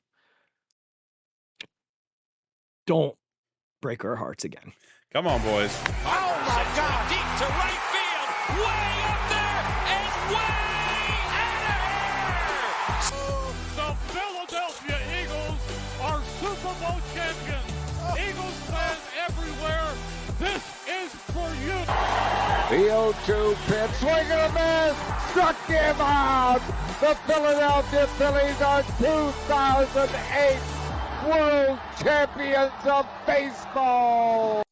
don't break our hearts again. Come on, boys. Oh, my God. Deep to right field. Way up there and way out of here. The Philadelphia Eagles are Super Bowl champions. Eagles fans everywhere, this is for you. The 0-2 pitch, swing and a miss, struck him out. The Philadelphia Phillies are 2008 World Champions of Baseball.